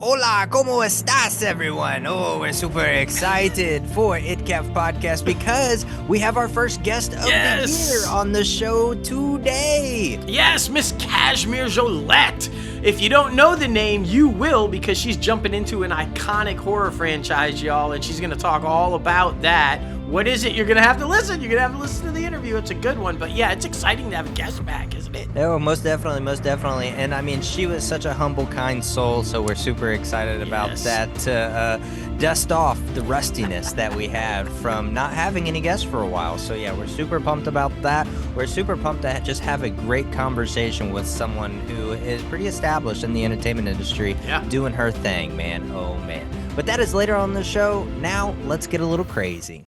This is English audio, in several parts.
Hola, ¿cómo estás, everyone? Oh, we're super excited for ITCAF podcast because we have our first guest of the year on the show today. Yes, Miss Casimere Jollette. If you don't know the name, you will, because she's jumping into an iconic horror franchise, y'all, and she's going to talk all about that. What is it? You're going to have to listen. You're going to have to listen to the interview. It's a good one. But yeah, it's exciting to have a guest back, isn't it? Oh, most definitely. And I mean, she was such a humble, kind soul, so we're super excited about that to dust off the rustiness that we had from not having any guests for a while. So yeah, we're super pumped about that. We're super pumped to just have a great conversation with someone who is pretty established in the entertainment industry, doing her thing, man. Oh, man. But that is later on in the show. Now, let's get a little crazy.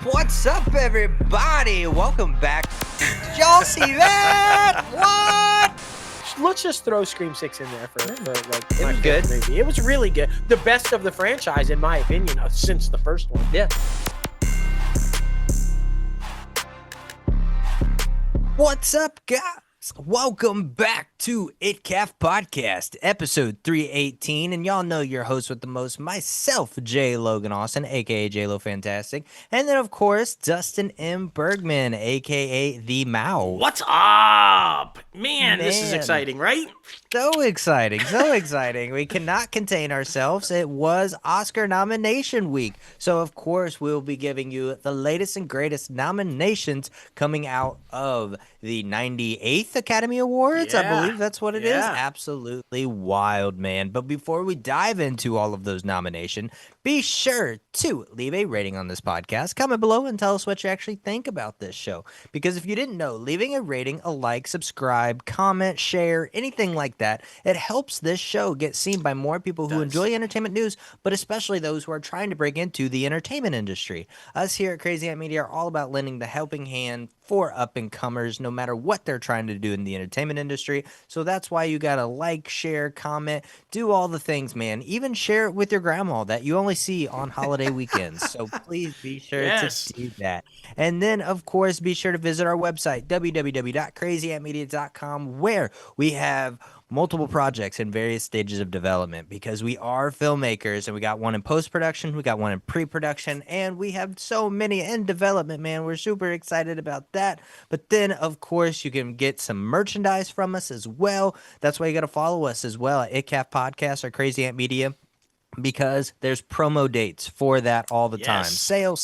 What's up, everybody? Welcome back. Did y'all see that? What? Let's just throw Scream 6 in there for like, it was good. Movie. It was really good. The best of the franchise, in my opinion, since the first one. Yeah. What's up, guys? Welcome back to ITCAF Podcast, episode 318, and y'all know your host with the most, myself, J. Logan Austin, aka J-Lo Fantastic, and then, of course, Dustin M. Bergman, aka The Mao. What's up? Man, this is exciting, right? So exciting. We cannot contain ourselves. It was Oscar nomination week, so of course we'll be giving you the latest and greatest nominations coming out of the 98th Academy Awards. I believe that's what it is. Absolutely wild, man. But before we dive into all of those nominations, be sure to leave a rating on this podcast. Comment below and tell us what you actually think about this show. Because if you didn't know, leaving a rating, a like, subscribe, comment, share, anything like that, it helps this show get seen by more people who enjoy entertainment news, but especially those who are trying to break into the entertainment industry. Us here at Crazy Ant Media are all about lending the helping hand for up-and-comers, no matter what they're trying to do in the entertainment industry. So that's why you gotta like, share, comment, do all the things, man. Even share it with your grandma that you only see on holiday weekends. So please be sure to do that. And then, of course, be sure to visit our website, www.crazyantmedia.com, where we have multiple projects in various stages of development, because we are filmmakers, and we got one in post-production, we got one in pre-production, and we have so many in development, man. We're super excited about that. But then, of course, you can get some merchandise from us as well. That's why you got to follow us as well at ITCAFpodcast or Crazy Ant Media, because there's promo dates for that all the time. Sale.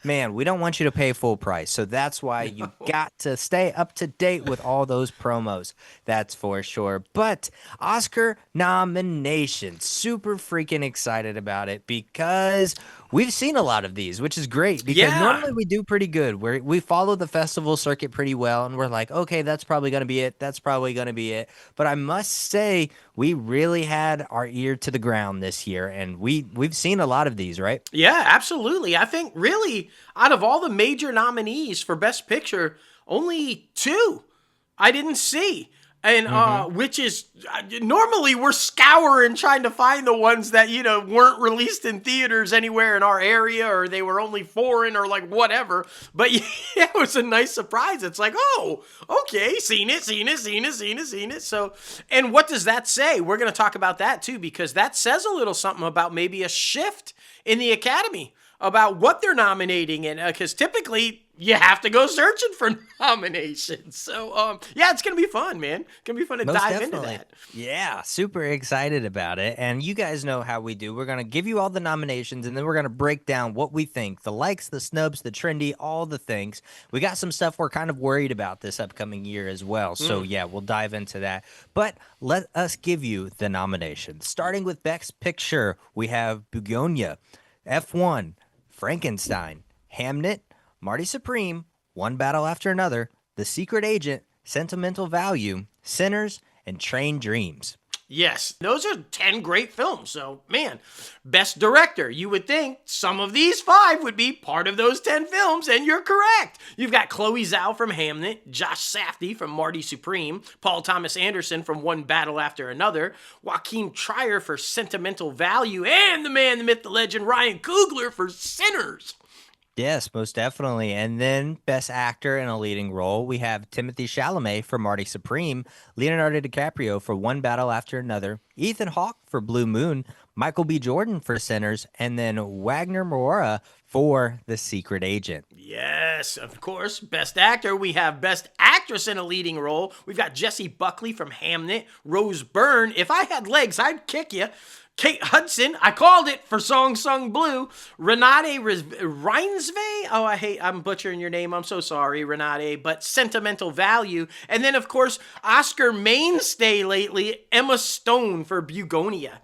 Man, we don't want you to pay full price. So that's why you got to stay up to date with all those promos. That's for sure. But Oscar nominations, super freaking excited about it, because we've seen a lot of these, which is great, because normally we do pretty good. We follow the festival circuit pretty well, and we're like, okay, that's probably going to be it. But I must say, we really had our ear to the ground this year, and we've seen a lot of these, right? Yeah, absolutely. I think really out of all the major nominees for Best Picture, only two I didn't see. And which is normally we're scouring trying to find the ones that, weren't released in theaters anywhere in our area, or they were only foreign, or like whatever. But yeah, it was a nice surprise. It's like, oh, okay, seen it. So, and what does that say? We're going to talk about that too, because that says a little something about maybe a shift in the Academy about what they're nominating. And because typically you have to go searching for nominations. So, it's going to be fun, man. It's going to be fun to dive into that. Yeah, super excited about it. And you guys know how we do. We're going to give you all the nominations, and then we're going to break down what we think. The likes, the snubs, the trendy, all the things. We got some stuff we're kind of worried about this upcoming year as well. So, we'll dive into that. But let us give you the nominations. Starting with Best Picture, we have Begonia, F1, Frankenstein, Hamnet, Marty Supreme, One Battle After Another, The Secret Agent, Sentimental Value, Sinners, and Train Dreams. Yes, those are 10 great films. So, man, Best Director. You would think some of these 5 would be part of those 10 films, and you're correct. You've got Chloe Zhao from Hamnet, Josh Safdie from Marty Supreme, Paul Thomas Anderson from One Battle After Another, Joaquin Trier for Sentimental Value, and the man, the myth, the legend, Ryan Coogler for Sinners. Yes, most definitely. And then Best Actor in a Leading Role, we have Timothy Chalamet for Marty Supreme, Leonardo DiCaprio for One Battle After Another, Ethan Hawke for Blue Moon, Michael B. Jordan for Sinners, and then Wagner Moura for The Secret Agent. Yes, of course. Best Actor, we have Best Actress in a Leading Role. We've got Jessie Buckley from Hamnet, Rose Byrne, If I Had Legs, I'd Kick You, Kate Hudson, I called it for Song Sung Blue, Renate Reinsve, I'm butchering your name, I'm so sorry, Renate, but Sentimental Value, and then, of course, Oscar mainstay lately, Emma Stone for Bugonia.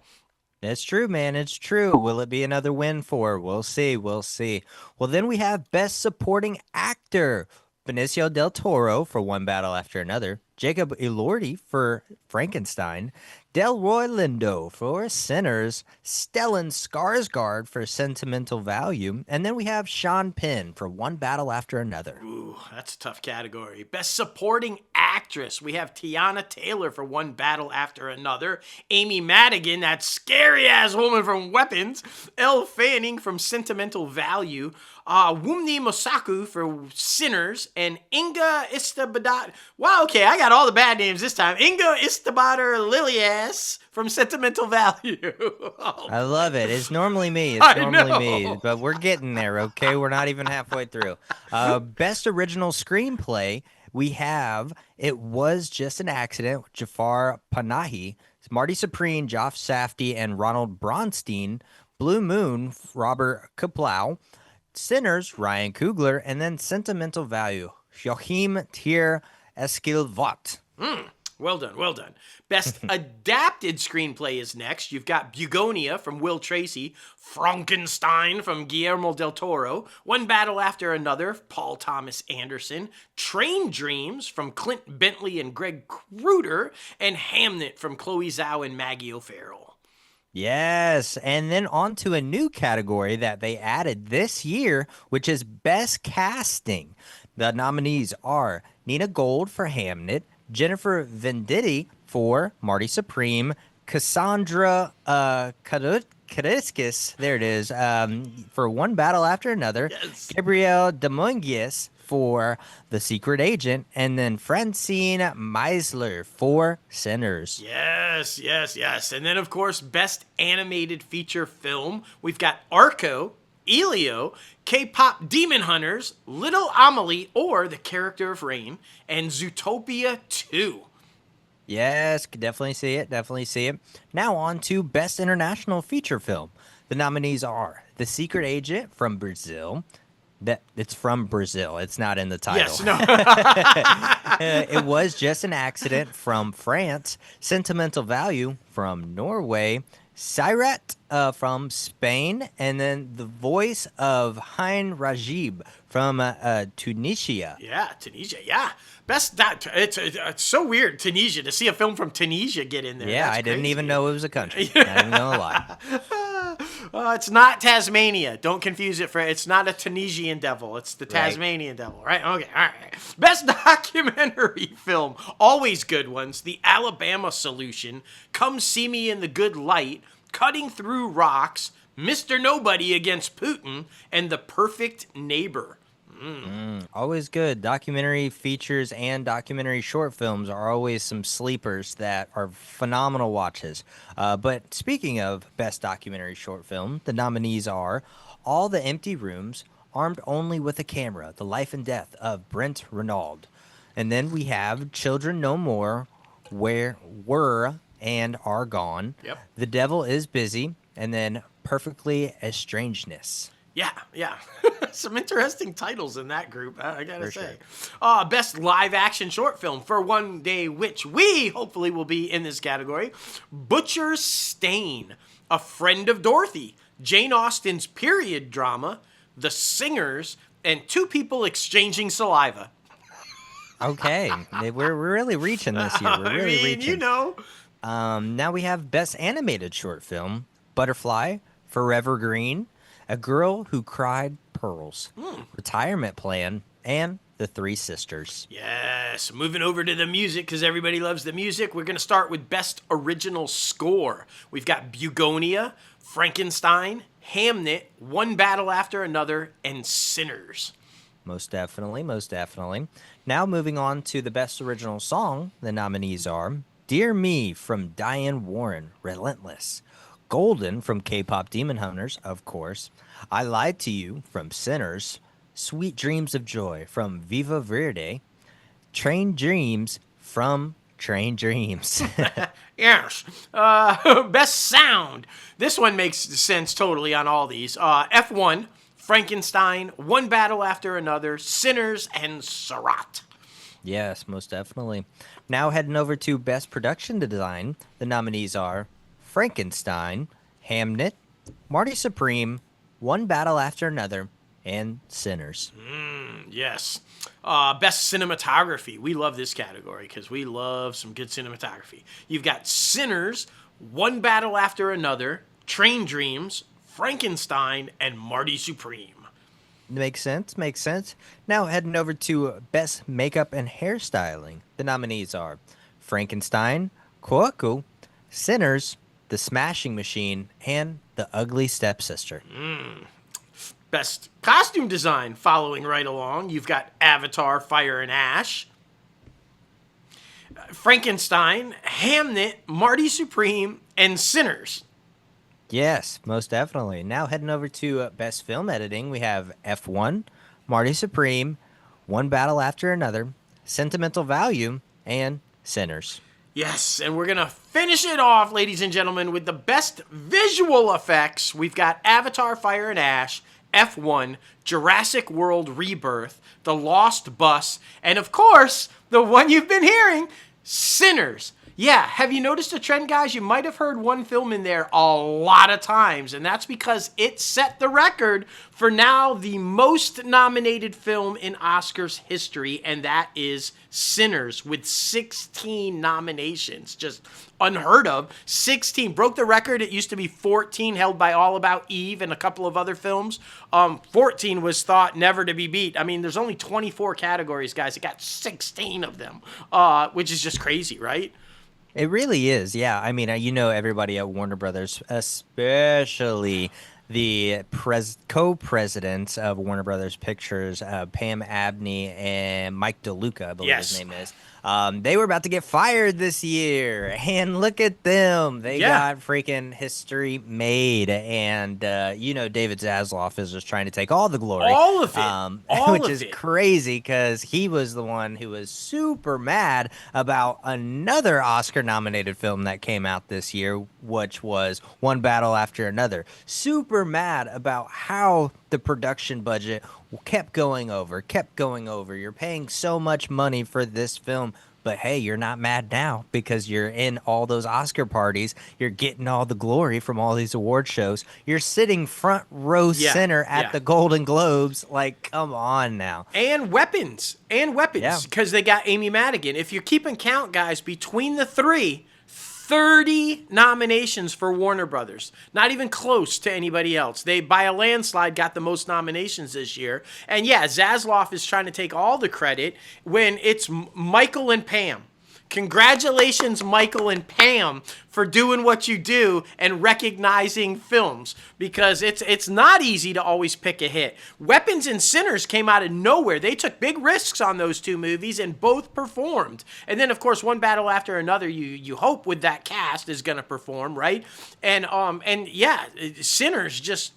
It's true, man. It's true. Will it be another win for her? We'll see. We'll see. Well, then we have Best Supporting Actor. Benicio del Toro for One Battle After Another. Jacob Elordi for Frankenstein. Delroy Lindo for Sinners. Stellan Skarsgård for Sentimental Value. And then we have Sean Penn for One Battle After Another. Ooh, that's a tough category. Best Supporting Actress. We have Tiana Taylor for One Battle After Another. Amy Madigan, that scary-ass woman from Weapons. Elle Fanning from Sentimental Value. Wumni Mosaku for Sinners. And Inga Istabadat. Wow, okay, I got all the bad names this time. Inga Istabader Lilias from Sentimental Value. I love it. It's normally me. But we're getting there, okay? We're not even halfway through. Best Original Screenplay, we have It Was Just an Accident, Jafar Panahi, Marty Supreme, Josh Safdie, and Ronald Bronstein. Blue Moon, Robert Kaplow. Sinners, Ryan Coogler. And then Sentimental Value, Joachim Tier Esquilvat. Well done, well done. Best Adapted Screenplay is next. You've got Bugonia from Will Tracy, Frankenstein from Guillermo del Toro, One Battle After Another, Paul Thomas Anderson, Train Dreams from Clint Bentley and Greg Kruder, and Hamnet from Chloe Zhao and Maggie O'Farrell. Yes, and then on to a new category that they added this year, which is Best Casting. The nominees are Nina Gold for Hamnet, Jennifer Venditti for Marty Supreme, Cassandra Kariskis, there it is, for One Battle After Another, Yes. Gabrielle Dominguez for The Secret Agent, and then Francine Meisler for Sinners. Yes, yes, yes. And then, of course, Best Animated Feature Film. We've got Arco, Elio, K-Pop Demon Hunters, Little Amelie, or The Character of Rain, and Zootopia 2. Yes, could definitely see it. Definitely see it. Now on to Best International Feature Film. The nominees are The Secret Agent from Brazil. It's from Brazil. It's not in the title. Yes, no. It Was Just an Accident from France. Sentimental Value from Norway. Sirat from Spain. And then The Voice of Hein Rajib from Tunisia. Yeah, Tunisia, yeah. It's so weird, Tunisia, to see a film from Tunisia get in there. Yeah, That's I didn't crazy. even know it was a country. Not even gonna lie. It's not Tasmania. Don't confuse it it's not a Tunisian devil. It's the Tasmanian devil, right? Okay, all right. Best documentary film. Always good ones. The Alabama Solution. Come See Me in the Good Light. Cutting Through Rocks. Mr. Nobody Against Putin. And The Perfect Neighbor. Always good. Documentary features and documentary short films are always some sleepers that are phenomenal watches. But speaking of Best Documentary Short Film, the nominees are All the Empty Rooms, Armed Only with a Camera, The Life and Death of Brent Renaud. And then we have Children No More, Where Were and Are Gone. Yep. The Devil is Busy, and then Perfectly Estrangedness. Yeah. Some interesting titles in that group, I gotta For say. Best live action short film for one day, which we hopefully will be in this category. Butcher's Stain, A Friend of Dorothy, Jane Austen's period drama, The Singers, and Two People Exchanging Saliva. Okay, we're really reaching this year. We're really reaching. You know. Now we have Best Animated Short Film, Butterfly, Forever Green, A Girl Who Cried Pearls, Retirement Plan, and The Three Sisters. Yes, moving over to the music because everybody loves the music. We're going to start with Best Original Score. We've got Bugonia, Frankenstein, Hamnet, One Battle After Another, and Sinners. Most definitely, most definitely. Now moving on to the Best Original Song, the nominees are Dear Me from Diane Warren, Relentless. Golden from K-Pop Demon Hunters, of course. I Lied to You from Sinners. Sweet Dreams of Joy from Viva Verde. Train Dreams from Train Dreams. Yes. Best Sound. This one makes sense totally on all these. F1, Frankenstein, One Battle After Another, Sinners, and Sarat. Yes, most definitely. Now heading over to Best Production Design, the nominees are Frankenstein, Hamnet, Marty Supreme, One Battle After Another, and Sinners. Yes. Best Cinematography. We love this category because we love some good cinematography. You've got Sinners, One Battle After Another, Train Dreams, Frankenstein, and Marty Supreme. Makes sense, makes sense. Now heading over to Best Makeup and Hairstyling. The nominees are Frankenstein, Koaku, Sinners, The Smashing Machine, and The Ugly Stepsister. Best Costume Design following right along. You've got Avatar, Fire and Ash, Frankenstein, Hamnet, Marty Supreme, and Sinners. Yes, most definitely. Now heading over to Best Film Editing, we have F1, Marty Supreme, One Battle After Another, Sentimental Value, and Sinners. Yes, and we're going to finish it off, ladies and gentlemen, with the best visual effects. We've got Avatar, Fire and Ash, F1, Jurassic World Rebirth, The Lost Bus, and of course, the one you've been hearing, Sinners. Yeah, have you noticed a trend, guys? You might have heard one film in there a lot of times, and that's because it set the record for now the most nominated film in Oscars history, and that is Sinners with 16 nominations. Just unheard of. 16. Broke the record. It used to be 14, held by All About Eve and a couple of other films. 14 was thought never to be beat. I mean, there's only 24 categories, guys. It got 16 of them, which is just crazy, right? It really is, yeah. I mean, you know, everybody at Warner Brothers, especially the co-presidents of Warner Brothers Pictures, Pam Abney and Mike DeLuca, I believe his name is. They were about to get fired this year, and look at them. They got freaking history made, and, you know, David Zaslav is just trying to take all the glory. All of it. Which is crazy because he was the one who was super mad about another Oscar-nominated film that came out this year, which was One Battle After Another. Super mad about how the production budget kept going over. You're paying so much money for this film, but hey, you're not mad now because you're in all those Oscar parties. You're getting all the glory from all these award shows. You're sitting front row center at the Golden Globes. Like, come on now. And weapons, because they got Amy Madigan. If you're keeping count, guys, between the three, 30 nominations for Warner Brothers. Not even close to anybody else. They, by a landslide, got the most nominations this year. And yeah, Zaslav is trying to take all the credit when it's Michael and Pam. Congratulations, Michael and Pam, for doing what you do and recognizing films, because it's not easy to always pick a hit. Weapons and Sinners came out of nowhere. They took big risks on those two movies and both performed. And then, of course, One Battle After Another, you hope with that cast is going to perform, right? And yeah, Sinners just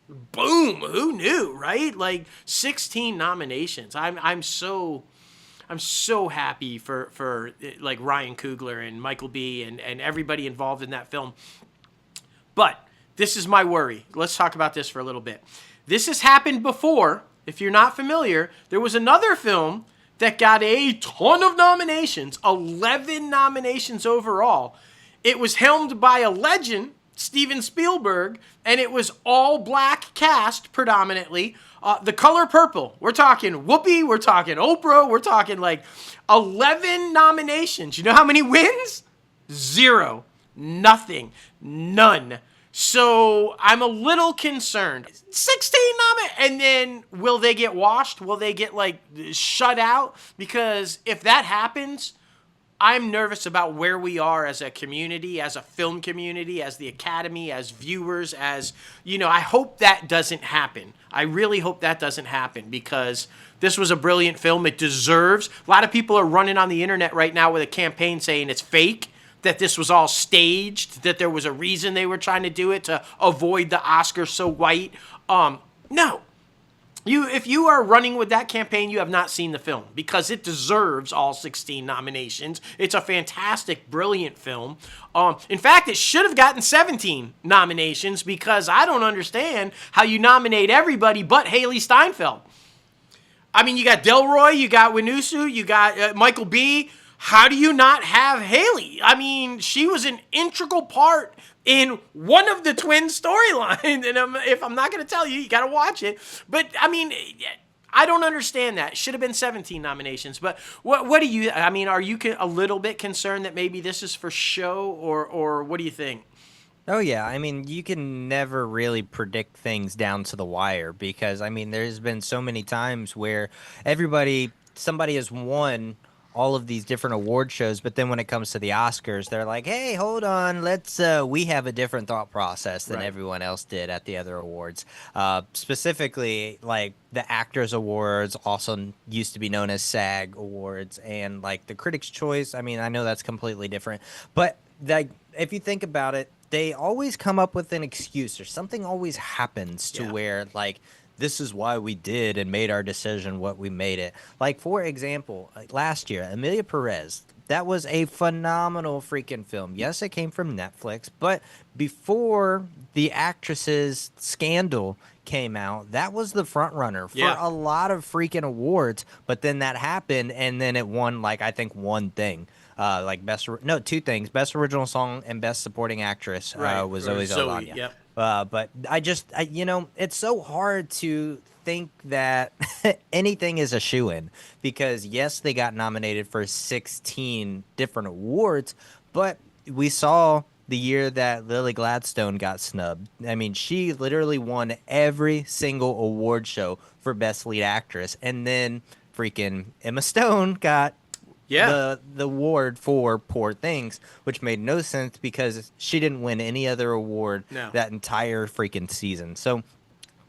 boom, who knew, right? Like 16 nominations. I'm so happy for like Ryan Coogler and Michael B. and everybody involved in that film. But this is my worry. Let's talk about this for a little bit. This has happened before. If you're not familiar, there was another film that got a ton of nominations, 11 nominations overall. It was helmed by a legend, Steven Spielberg, and it was all black cast predominantly. The Color Purple. We're talking Whoopi. We're talking Oprah. We're talking like 11 nominations. You know how many wins? 0. Nothing. None. So I'm a little concerned. 16 and then will they get washed? Will they get like shut out? Because if that happens, I'm nervous about where we are as a community, as a film community, as the Academy, as viewers, as, I hope that doesn't happen. I really hope that doesn't happen because this was a brilliant film. It deserves. A lot of people are running on the internet right now with a campaign saying it's fake, that this was all staged, that there was a reason they were trying to do it to avoid the Oscars so white. No. If you are running with that campaign, you have not seen the film because it deserves all 16 nominations. It's a fantastic, brilliant film. In fact, it should have gotten 17 nominations because I don't understand how you nominate everybody but Haley Steinfeld. I mean, you got Delroy, you got Winusu, you got Michael B. How do you not have Haley? I mean, she was an integral part in one of the twin storylines. And if I'm not going to tell you, you got to watch it. But, I mean, I don't understand that. It should have been 17 nominations. But what do you, I mean, are you a little bit concerned that maybe this is for show or what do you think? Oh, yeah. I mean, you can never really predict things down to the wire because, I mean, there's been so many times where somebody has won all of these different award shows, but then when it comes to the Oscars, they're like, hey, hold on, we have a different thought process than everyone else did at the other awards. Specifically, like the Actors Awards, also used to be known as SAG Awards, and like the Critics' Choice. I mean, I know that's completely different, but like if you think about it, they always come up with an excuse or something always happens to where like, this is why we did and made our decision what we made it. Like, for example, like last year, Emilia Perez, that was a phenomenal freaking film. Yes, it came from Netflix, but before the actress's scandal came out, that was the front runner for a lot of freaking awards. But then that happened, and then it won, like, I think one thing. Two things. Best Original Song and Best Supporting Actress was Zoe Saldana. Yep. But it's so hard to think that anything is a shoo-in because, yes, they got nominated for 16 different awards, but we saw the year that Lily Gladstone got snubbed. I mean, she literally won every single award show for Best Lead Actress, and then freaking Emma Stone got the award for Poor Things, which made no sense because she didn't win any other award that entire freaking season. So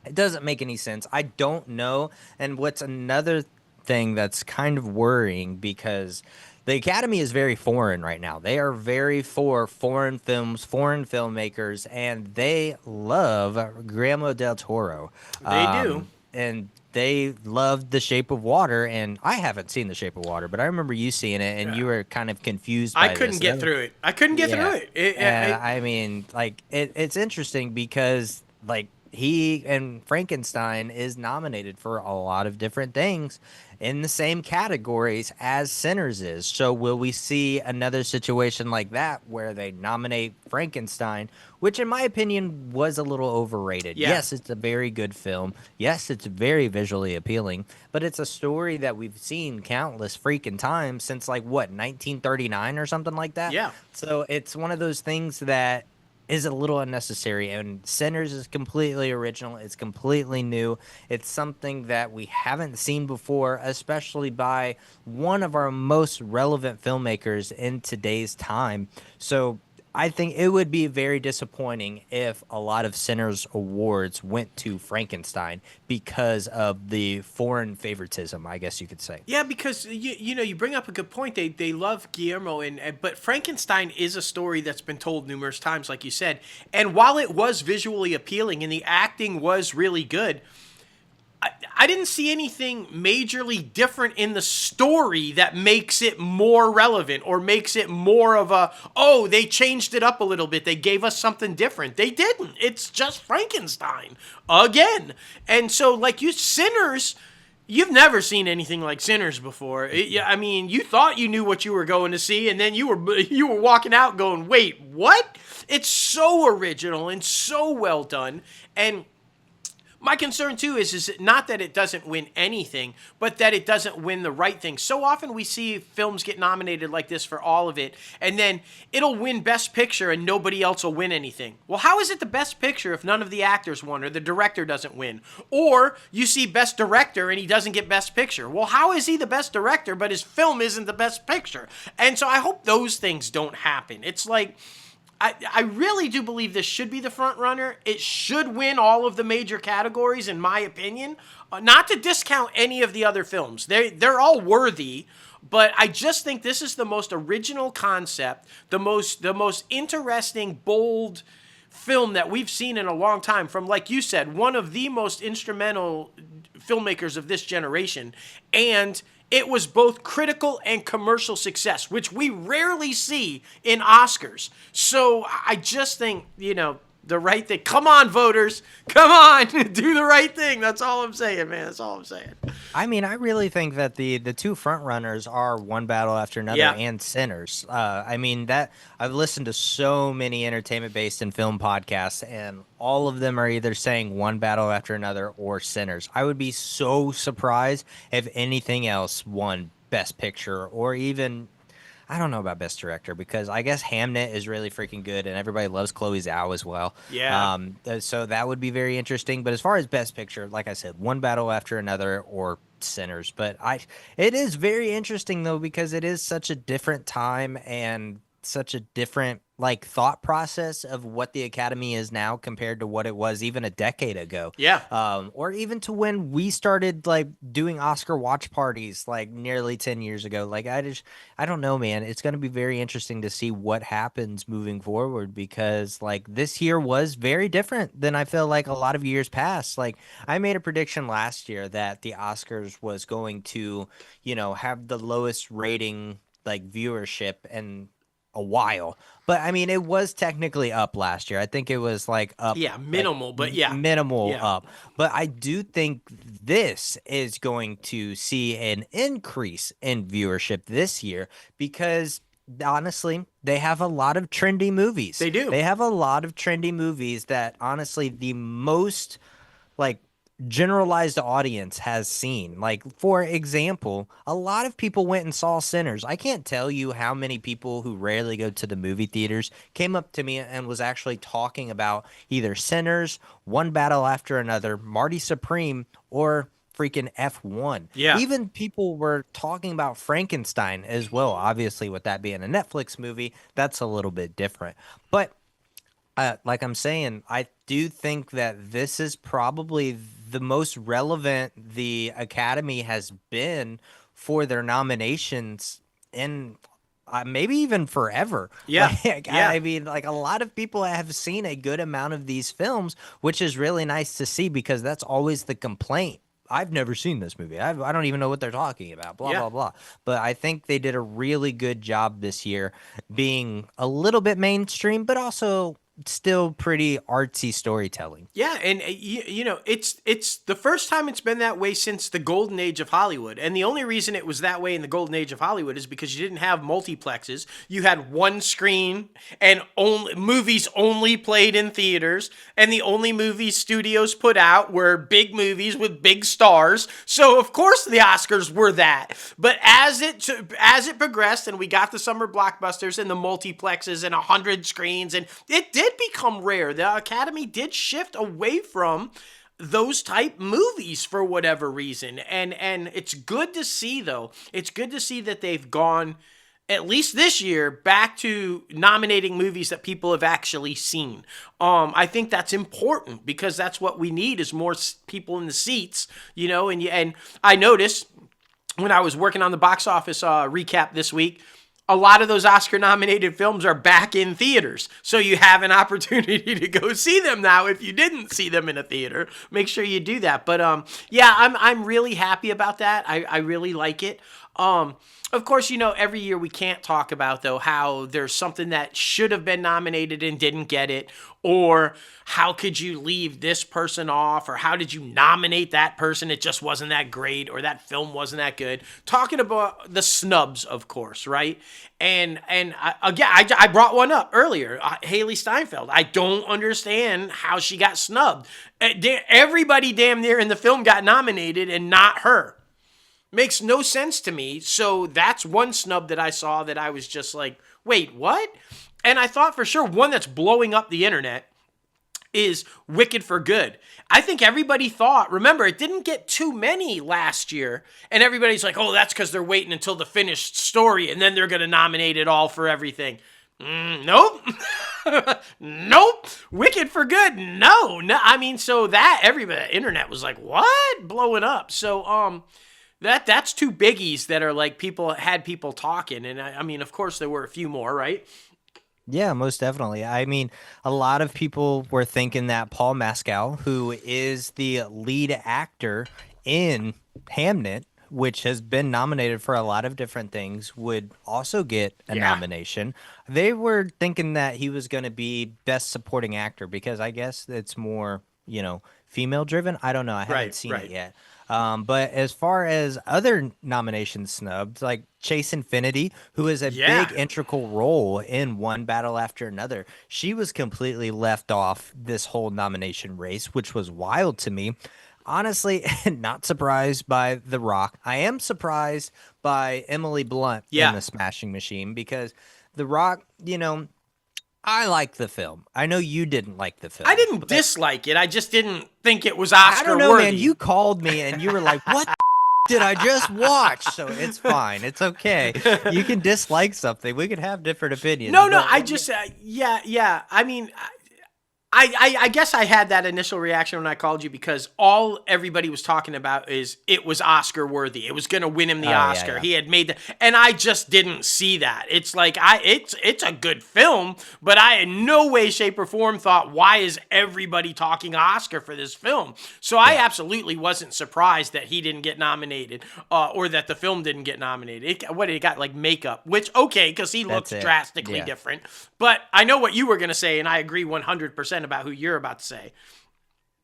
it doesn't make any sense. I don't know. And what's another thing that's kind of worrying because the Academy is very foreign right now. They are very for foreign films, foreign filmmakers, and they love Guillermo del Toro. They do. And they loved The Shape of Water, and I haven't seen The Shape of Water, but I remember you seeing it, and you were kind of confused by I couldn't get through it. I couldn't get through it. I mean, like, it's interesting because, like, he and Frankenstein is nominated for a lot of different things in the same categories as Sinners is. So will we see another situation like that where they nominate Frankenstein, which in my opinion was a little overrated? Yeah. Yes, it's a very good film. Yes, it's very visually appealing, but it's a story that we've seen countless freaking times since 1939 or something like that? Yeah. So it's one of those things that is a little unnecessary, and Sinners is completely original. It's completely new. It's something that we haven't seen before, especially by one of our most relevant filmmakers in today's time. So I think it would be very disappointing if a lot of Sinners awards went to Frankenstein because of the foreign favoritism, I guess you could say. Yeah, because you bring up a good point. They love Guillermo, but Frankenstein is a story that's been told numerous times, like you said. And while it was visually appealing and the acting was really good, I didn't see anything majorly different in the story that makes it more relevant or makes it more of they changed it up a little bit. They gave us something different. They didn't. It's just Frankenstein again. And so, Sinners, you've never seen anything like Sinners before. I mean, you thought you knew what you were going to see, and then you were walking out going, wait, what? It's so original and so well done. And My concern too is not that it doesn't win anything, but that it doesn't win the right thing. So often we see films get nominated like this for all of it, and then it'll win Best Picture and nobody else will win anything. Well, how is it the Best Picture if none of the actors won or the director doesn't win? Or you see Best Director and he doesn't get Best Picture. Well, how is he the Best Director but his film isn't the Best Picture? And so I hope those things don't happen. It's like, I really do believe this should be the front runner. It should win all of the major categories, in my opinion. Not to discount any of the other films. They're all worthy, but I just think this is the most original concept, the most interesting, bold film that we've seen in a long time from, like you said, one of the most instrumental filmmakers of this generation. And it was both critical and commercial success, which we rarely see in Oscars. So I just think, the right thing. Come on, voters. Come on. Do the right thing. That's all I'm saying, man. That's all I'm saying. I mean, I really think that the two front runners are One Battle After Another and Sinners. I mean, that I've listened to so many entertainment-based and film podcasts, and all of them are either saying One Battle After Another or Sinners. I would be so surprised if anything else won Best Picture or even, I don't know about Best Director, because I guess Hamnet is really freaking good and everybody loves Chloe Zhao as well. Yeah. So that would be very interesting. But as far as Best Picture, like I said, One Battle After Another or Sinners. But it is very interesting, though, because it is such a different time and such a different thought process of what the Academy is now compared to what it was even a decade ago. Yeah. Or even to when we started doing Oscar watch parties nearly 10 years ago. I don't know, man. It's going to be very interesting to see what happens moving forward, because this year was very different than I feel like a lot of years past. I made a prediction last year that the Oscars was going to, have the lowest rating viewership and a while. But I mean, it was technically up last year. I think it was up. Yeah, minimal, but yeah. Minimal up. But I do think this is going to see an increase in viewership this year because honestly, they have a lot of trendy movies. They do. They have a lot of trendy movies that honestly the most generalized audience has seen. For example, a lot of people went and saw Sinners. I can't tell you how many people who rarely go to the movie theaters came up to me and was actually talking about either Sinners, One Battle After Another, Marty Supreme, or freaking F1. Yeah. Even people were talking about Frankenstein as well. Obviously, with that being a Netflix movie, that's a little bit different. But like I'm saying, I do think that this is probably the most relevant the Academy has been for their nominations in maybe even forever. Yeah. I mean, a lot of people have seen a good amount of these films, which is really nice to see because that's always the complaint. I've never seen this movie. I don't even know what they're talking about, blah, blah. But I think they did a really good job this year being a little bit mainstream, but also still pretty artsy storytelling. Yeah, and it's the first time it's been that way since the golden age of Hollywood. And the only reason it was that way in the golden age of Hollywood is because you didn't have multiplexes. You had one screen and movies only played in theaters, and the only movies studios put out were big movies with big stars. So of course the Oscars were that. But as it progressed and we got the summer blockbusters and the multiplexes and 100 screens, and it did become rare. The Academy did shift away from those type movies for whatever reason. And it's good to see, though. It's good to see that they've gone, at least this year, back to nominating movies that people have actually seen. I think that's important because that's what we need is more people in the seats, and I noticed when I was working on the box office recap this week, a lot of those Oscar-nominated films are back in theaters, so you have an opportunity to go see them now. If you didn't see them in a theater, make sure you do that. But I'm really happy about that. I really like it. Of course, every year we can't talk about, though, how there's something that should have been nominated and didn't get it, or how could you leave this person off, or how did you nominate that person? It just wasn't that great, or that film wasn't that good. Talking about the snubs, of course, right? And again, I brought one up earlier, Haley Steinfeld. I don't understand how she got snubbed. Everybody damn near in the film got nominated and not her. Makes no sense to me. So that's one snub that I saw that I was just like, wait, what? And I thought for sure one that's blowing up the internet is Wicked for Good. I think everybody thought, remember, it didn't get too many last year. And everybody's like, oh, that's because they're waiting until the finished story and then they're going to nominate it all for everything. Nope. Nope. Wicked for Good. No. I mean, so that everybody, internet was like, what? Blowing up. So, that's two biggies that are like had people talking. And I mean, of course there were a few more, right? Yeah, most definitely. I mean, a lot of people were thinking that Paul Mescal, who is the lead actor in Hamnet, which has been nominated for a lot of different things, would also get a nomination. They were thinking that he was going to be Best Supporting Actor because I guess it's more, female driven. I don't know. I haven't seen it yet. But as far as other nominations snubbed, like Chase Infinity, who is a big integral role in One Battle After Another, she was completely left off this whole nomination race, which was wild to me. Honestly, not surprised by The Rock. I am surprised by Emily Blunt in The Smashing Machine because The Rock, I like the film. I know you didn't like the film. I didn't dislike it. I just didn't think it was Oscar-worthy. I don't know, man. You called me and you were like, what the did I just watch? So it's fine. It's okay. You can dislike something. We can have different opinions. No, I just, yeah. I mean, I guess I had that initial reaction when I called you because all everybody was talking about is it was Oscar worthy. It was going to win him the Oscar. Yeah. He had made and I just didn't see that. It's like it's a good film, but I in no way, shape, or form thought, why is everybody talking Oscar for this film? So I absolutely wasn't surprised that he didn't get nominated, or that the film didn't get nominated. It got like makeup, which because he looks drastically different. But I know what you were going to say, and I agree 100% about who you're about to say.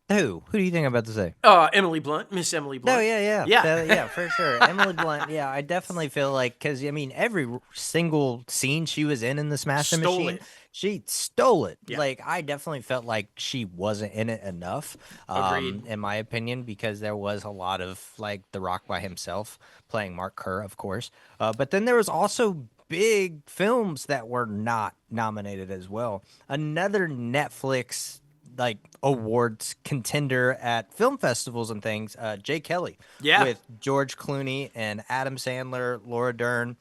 Who do you think I'm about to say? Emily Blunt, Miss Emily Blunt. Oh, yeah, for sure. Emily Blunt, I definitely feel like, because, I mean, every single scene she was in the Smash Machine, she stole it. Yeah. Like, I definitely felt like she wasn't in it enough, in my opinion, because there was a lot of, like, The Rock by himself, playing Mark Kerr, of course. But then there was also big films that were not nominated as well. Another Netflix awards contender at film festivals and things, Jay Kelly, with George Clooney and Adam Sandler, Laura Dern.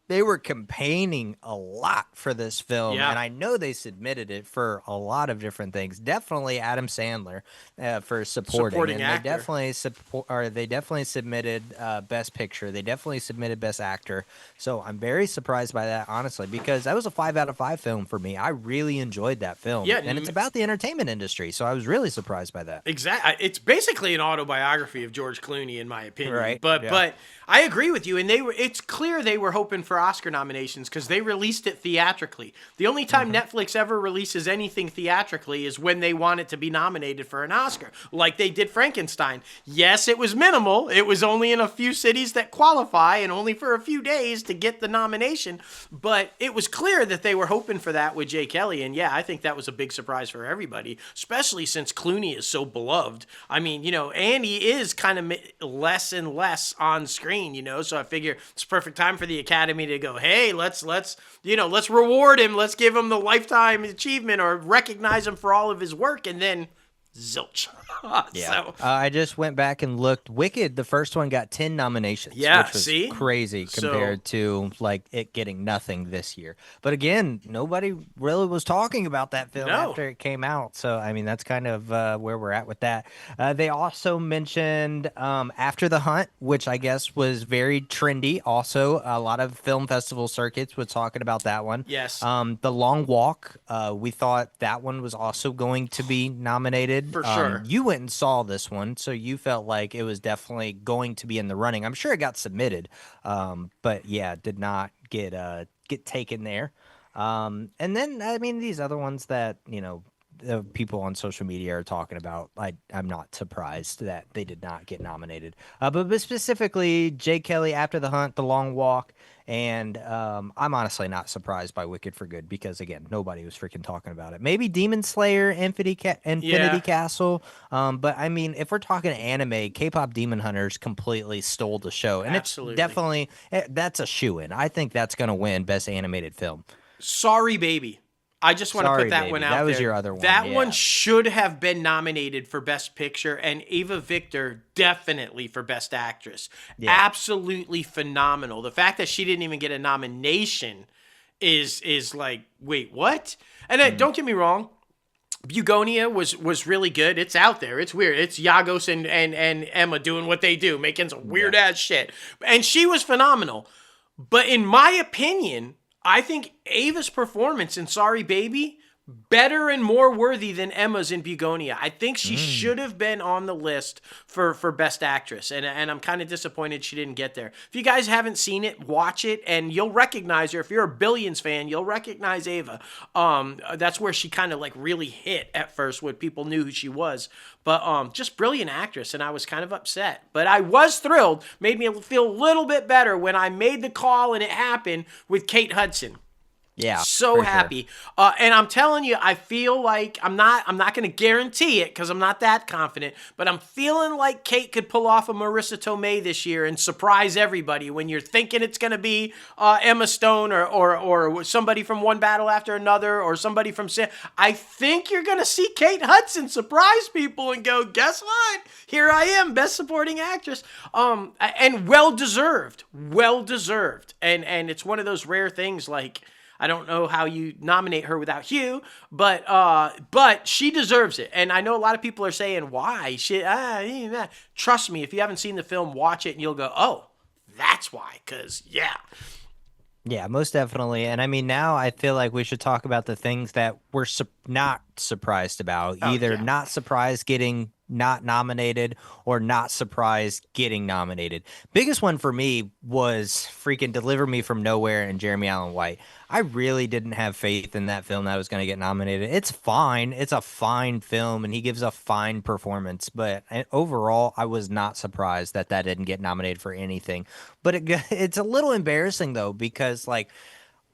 They were campaigning a lot for this film, and I know they submitted it for a lot of different things. Definitely Adam Sandler for supporting and actor. They definitely submitted Best Picture. They definitely submitted Best Actor. So I'm very surprised by that, honestly, because that was a 5 out of 5 film for me. I really enjoyed that film, and it's about the entertainment industry. So I was really surprised by that. Exactly, it's basically an autobiography of George Clooney, in my opinion. Right, but I agree with you, and it's clear they were hoping for Oscar nominations because they released it theatrically. The only time Netflix ever releases anything theatrically is when they want it to be nominated for an Oscar, like they did Frankenstein. Yes, it was minimal. It was only in a few cities that qualify and only for a few days to get the nomination, but it was clear that they were hoping for that with Jay Kelly, and I think that was a big surprise for everybody, especially since Clooney is so beloved. I mean, and he is kind of less and less on screen, so I figure it's a perfect time for the Academy to go, hey, let's reward him. Let's give him the lifetime achievement or recognize him for all of his work. And then zilch. I just went back and looked. Wicked, the first one, got 10 nominations. Yeah, which was crazy compared to it getting nothing this year. But again, nobody really was talking about that film after it came out. So I mean, that's kind of where we're at with that. They also mentioned After the Hunt, which I guess was very trendy. Also, a lot of film festival circuits was talking about that one. Yes. The Long Walk. We thought that one was also going to be nominated. nominated. For sure. You went and saw this one, so you felt like it was definitely going to be in the running. I'm sure it got submitted, but yeah, did not get taken there. And then I mean these other ones that the people on social media are talking about. I'm not surprised that they did not get nominated. But specifically, Jay Kelly, After the Hunt, The Long Walk, and I'm honestly not surprised by Wicked for Good because, again, nobody was freaking talking about it. Maybe Demon Slayer, Infinity Castle. But, I mean, if we're talking anime, K-pop Demon Hunters completely stole the show. And Absolutely. it's definitely – that's a shoo-in. I think that's going to win Best Animated Film. Sorry, Baby. I just want to put that one out there. That was your other one. That one should have been nominated for Best Picture, and Ava Victor definitely for Best Actress. Yeah. Absolutely phenomenal. The fact that she didn't even get a nomination is like, wait, what? And then, don't get me wrong, Bugonia was really good. It's out there. It's weird. It's Yagos and Emma doing what they do, making some weird-ass shit. And she was phenomenal. But in my opinion, I think Ava's performance in Sorry Baby better and more worthy than Emma's in Bugonia. I think she should have been on the list for Best Actress, and I'm kind of disappointed she didn't get there. If you guys haven't seen it, watch it, and you'll recognize her. If you're a Billions fan, you'll recognize Ava. That's where she kind of like really hit at first when people knew who she was. But just brilliant actress, and I was kind of upset. But I was thrilled. Made me feel a little bit better when I made the call and it happened with Kate Hudson. Yeah, so happy. Sure. And I'm telling you, I feel like I'm not going to guarantee it because I'm not that confident, but I'm feeling like Kate could pull off a Marissa Tomei this year and surprise everybody when you're thinking it's going to be Emma Stone or somebody from One Battle After Another or somebody from I think you're going to see Kate Hudson surprise people and go, guess what? Here I am, Best Supporting Actress. And well-deserved. And it's one of those rare things like, I don't know how you nominate her without Hugh, but she deserves it. And I know a lot of people are saying, why? Trust me, if you haven't seen the film, watch it and you'll go, oh, that's why. Because, yeah. Yeah, most definitely. And I mean, now I feel like we should talk about the things that we're not surprised about. Not surprised getting not nominated or not surprised getting nominated. Biggest one for me was freaking Deliver Me From Nowhere and Jeremy Allen White. I really didn't have faith in that film that was going to get nominated. It's fine. It's a fine film, and he gives a fine performance. But overall, I was not surprised that didn't get nominated for anything. But it's a little embarrassing, though, because, like,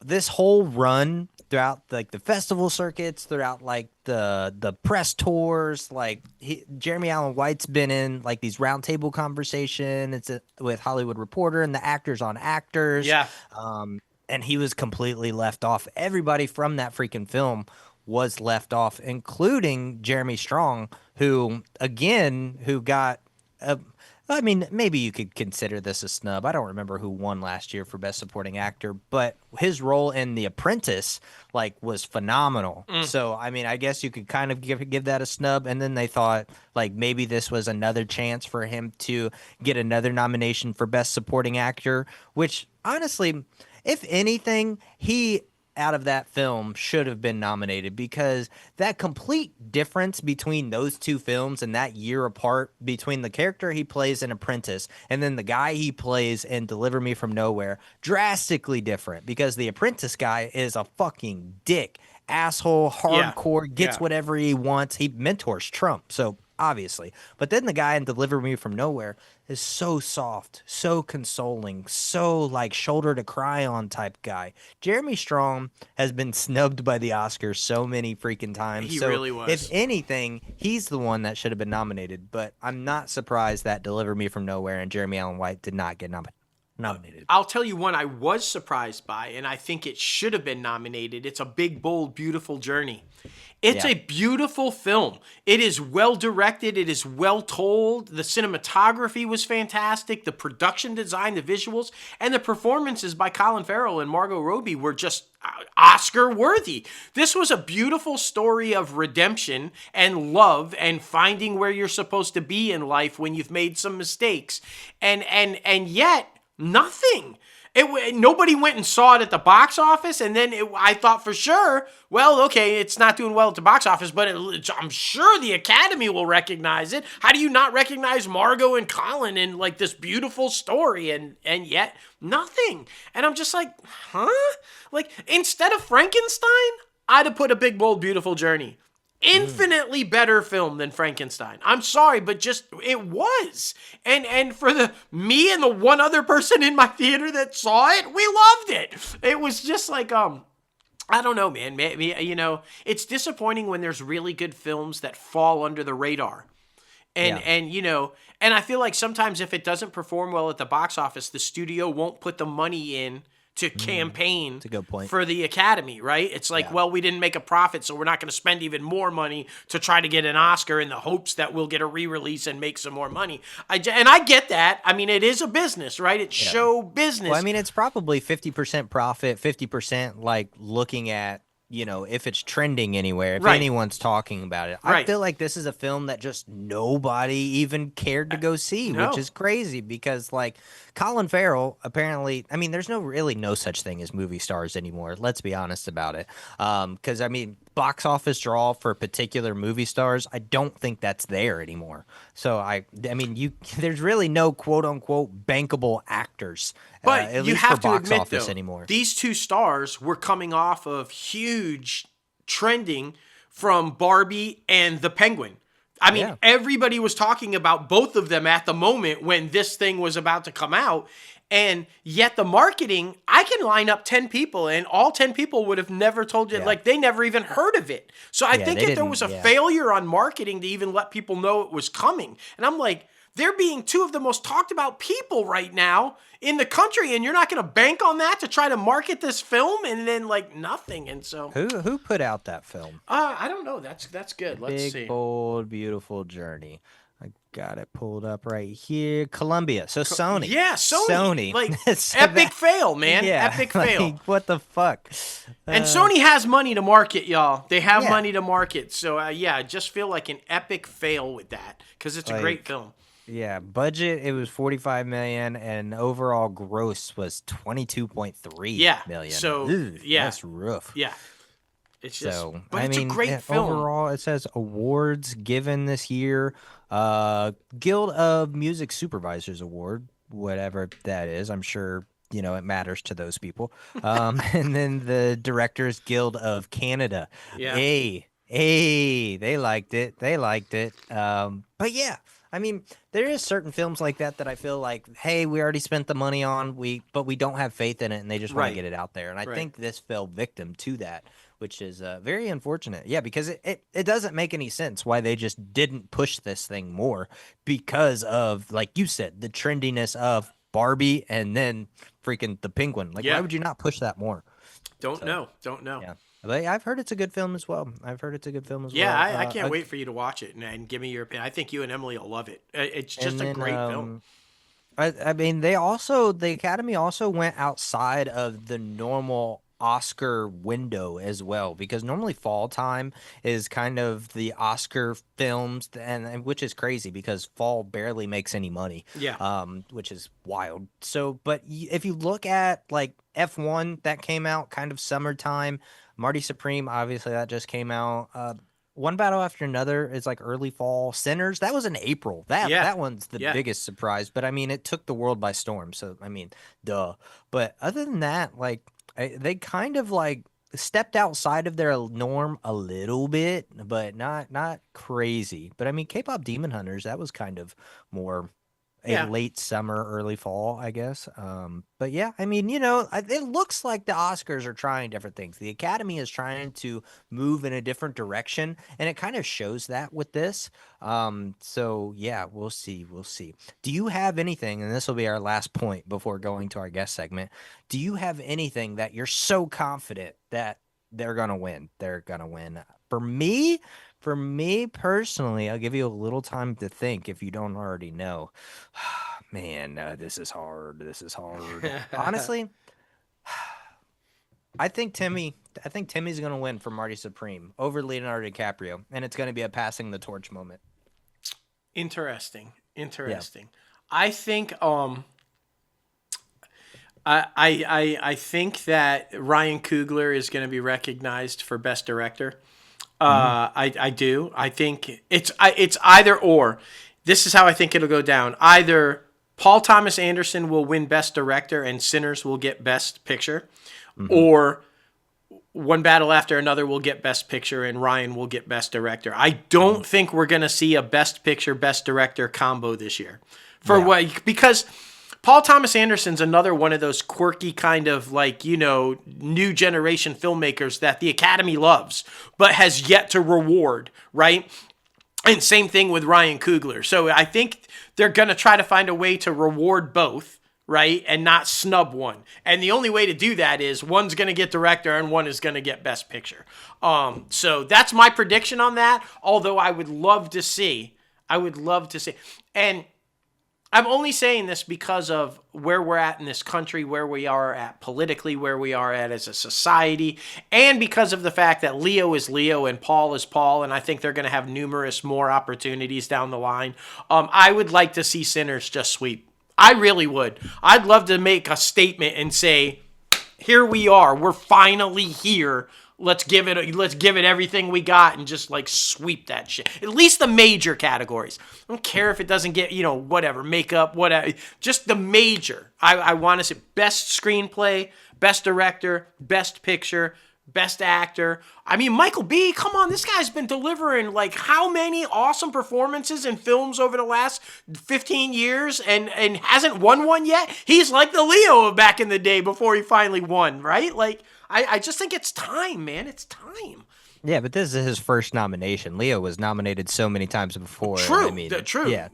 this whole run throughout like the festival circuits, throughout like the press tours, like Jeremy Allen White's been in like these roundtable conversations with Hollywood Reporter and the Actors on Actors. Yeah. And he was completely left off. Everybody from that freaking film was left off, including Jeremy Strong, who got I mean, maybe you could consider this a snub. I don't remember who won last year for Best Supporting Actor, but his role in The Apprentice, like, was phenomenal. So, I mean, I guess you could kind of give that a snub. And then they thought, like, maybe this was another chance for him to get another nomination for Best Supporting Actor, which, honestly, if anything, he out of that film should have been nominated, because that complete difference between those two films and that year apart between the character he plays in Apprentice and then the guy he plays in Deliver Me From Nowhere, drastically different, because the Apprentice guy is a fucking dick, asshole, hardcore, gets whatever he wants. He mentors Trump, so obviously. But then the guy in Deliver Me From Nowhere is so soft, so consoling, so like shoulder to cry on type guy. Jeremy Strong has been snubbed by the Oscars so many freaking times. He really was. If anything, he's the one that should have been nominated. But I'm not surprised that Deliver Me From Nowhere and Jeremy Allen White did not get nominated. I'll tell you one I was surprised by, and I think it should have been nominated. It's A Big, Bold, Beautiful Journey. It's a beautiful film. It is well directed. It is well told. The cinematography was fantastic. The production design, the visuals, and the performances by Colin Farrell and Margot Robbie were just Oscar worthy. This was a beautiful story of redemption and love and finding where you're supposed to be in life when you've made some mistakes. And yet, nothing. Nobody went and saw it at the box office, and then I thought for sure, well, okay, it's not doing well at the box office, but I'm sure the Academy will recognize it. How do you not recognize Margot and Colin in like this beautiful story, and yet nothing? And I'm just like, huh? Like, instead of Frankenstein, I'd have put A Big Bold Beautiful Journey. Infinitely better film than Frankenstein. I'm sorry, but just it was. And for me and the one other person in my theater that saw it, we loved it. It was just like I don't know, man. Maybe, it's disappointing when there's really good films that fall under the radar. And I feel like sometimes if it doesn't perform well at the box office, the studio won't put the money in to campaign That's a good point. for the Academy, right? It's like, well, we didn't make a profit, so we're not going to spend even more money to try to get an Oscar in the hopes that we'll get a re-release and make some more money. I get that. I mean, it is a business, right? It's show business. Well, I mean, it's probably 50% profit, 50% like looking at, if it's trending anywhere, if anyone's talking about it. I feel like this is a film that just nobody even cared to go see, which is crazy because, like, Colin Farrell, apparently, I mean, there's no such thing as movie stars anymore. Let's be honest about it. Because, I mean, box office draw for particular movie stars, I don't think that's there anymore. So, I mean, there's really no quote-unquote bankable actors. But at you least have for to box admit, office though, anymore. These two stars were coming off of huge trending from Barbie and the Penguin. I mean, everybody was talking about both of them at the moment when this thing was about to come out. And yet the marketing, I can line up 10 people and all 10 people would have never told you, like, they never even heard of it. So I think if there was a failure on marketing to even let people know it was coming. And I'm like, they're being two of the most talked about people right now in the country, and you're not going to bank on that to try to market this film, and then like nothing. And so who put out that film? I don't know. That's good. Let's see. Big Bold Beautiful Journey. I got it pulled up right here. Columbia. So Sony. Yeah, Sony. Like, So epic fail, man. Yeah, Epic fail. What the fuck? And Sony has money to market, y'all. They have money to market. So, I just feel like an epic fail with that because it's a great film. Yeah, budget, it was $45 million, and overall gross was $22.3 million. So, that's rough. Yeah. It's just, so, but I it's mean, a great film. Overall, it says awards given this year. Guild of Music Supervisors Award, whatever that is. I'm sure, it matters to those people. And then the Directors Guild of Canada. Yeah. Hey, they liked it. But yeah. I mean, there is certain films like that I feel like, hey, we already spent the money on, but we don't have faith in it, and they just want to get it out there. And I think this fell victim to that, which is very unfortunate. Yeah, because it doesn't make any sense why they just didn't push this thing more because of, like you said, the trendiness of Barbie and then freaking the Penguin. Like, why would you not push that more? Don't know. Yeah. But I've heard it's a good film as well. Yeah, I can't wait for you to watch it and give me your opinion. I think you and Emily will love it. It's just a great film. I mean, the Academy also went outside of the normal Oscar window as well, because normally fall time is kind of the Oscar films, and which is crazy because fall barely makes any money. Yeah. Which is wild. So, but if you look at like F1 that came out kind of summertime. Marty Supreme, obviously, that just came out. One Battle After Another is like early fall. Sinners, that was in April. That one's the biggest surprise. But, I mean, it took the world by storm. So, I mean, duh. But other than that, like, they kind of, like, stepped outside of their norm a little bit, but not crazy. But, I mean, K-pop Demon Hunters, that was kind of more late summer, early fall, I guess. But yeah, I mean, it looks like the Oscars are trying different things. The Academy is trying to move in a different direction, and it kind of shows that with this. So yeah, we'll see. Do you have anything, and this will be our last point before going to our guest segment, do you have anything that you're so confident that they're going to win? For me personally, I'll give you a little time to think if you don't already know. Man, this is hard. Honestly, I think Timmy's going to win for Marty Supreme over Leonardo DiCaprio, and it's going to be a passing the torch moment. Interesting. Yeah. I think I think that Ryan Coogler is going to be recognized for Best Director. I do. I think it's either or. This is how I think it'll go down. Either Paul Thomas Anderson will win Best Director and Sinners will get Best Picture, or One Battle After Another will get Best Picture and Ryan will get Best Director. I don't think we're going to see a Best Picture, Best Director combo this year. Because Paul Thomas Anderson's another one of those quirky kind of new generation filmmakers that the Academy loves, but has yet to reward, right? And same thing with Ryan Coogler. So I think they're going to try to find a way to reward both, right? And not snub one. And the only way to do that is one's going to get director and one is going to get Best Picture. So that's my prediction on that. Although I would love to see. And I'm only saying this because of where we're at in this country, where we are at politically, where we are at as a society, and because of the fact that Leo is Leo and Paul is Paul, and I think they're going to have numerous more opportunities down the line. I would like to see Sinners just sweep. I really would. I'd love to make a statement and say, here we are. We're finally here. Let's give it everything we got and just sweep that shit. At least the major categories. I don't care if it doesn't get, whatever, makeup, whatever. Just the major. I want to see Best Screenplay, Best Director, Best Picture, Best Actor. I mean, Michael B., come on, this guy's been delivering how many awesome performances in films over the last 15 years and hasn't won one yet? He's like the Leo of back in the day before he finally won, right? I just think it's time, man. It's time. Yeah, but this is his first nomination. Leo was nominated so many times before. True. True. Yeah.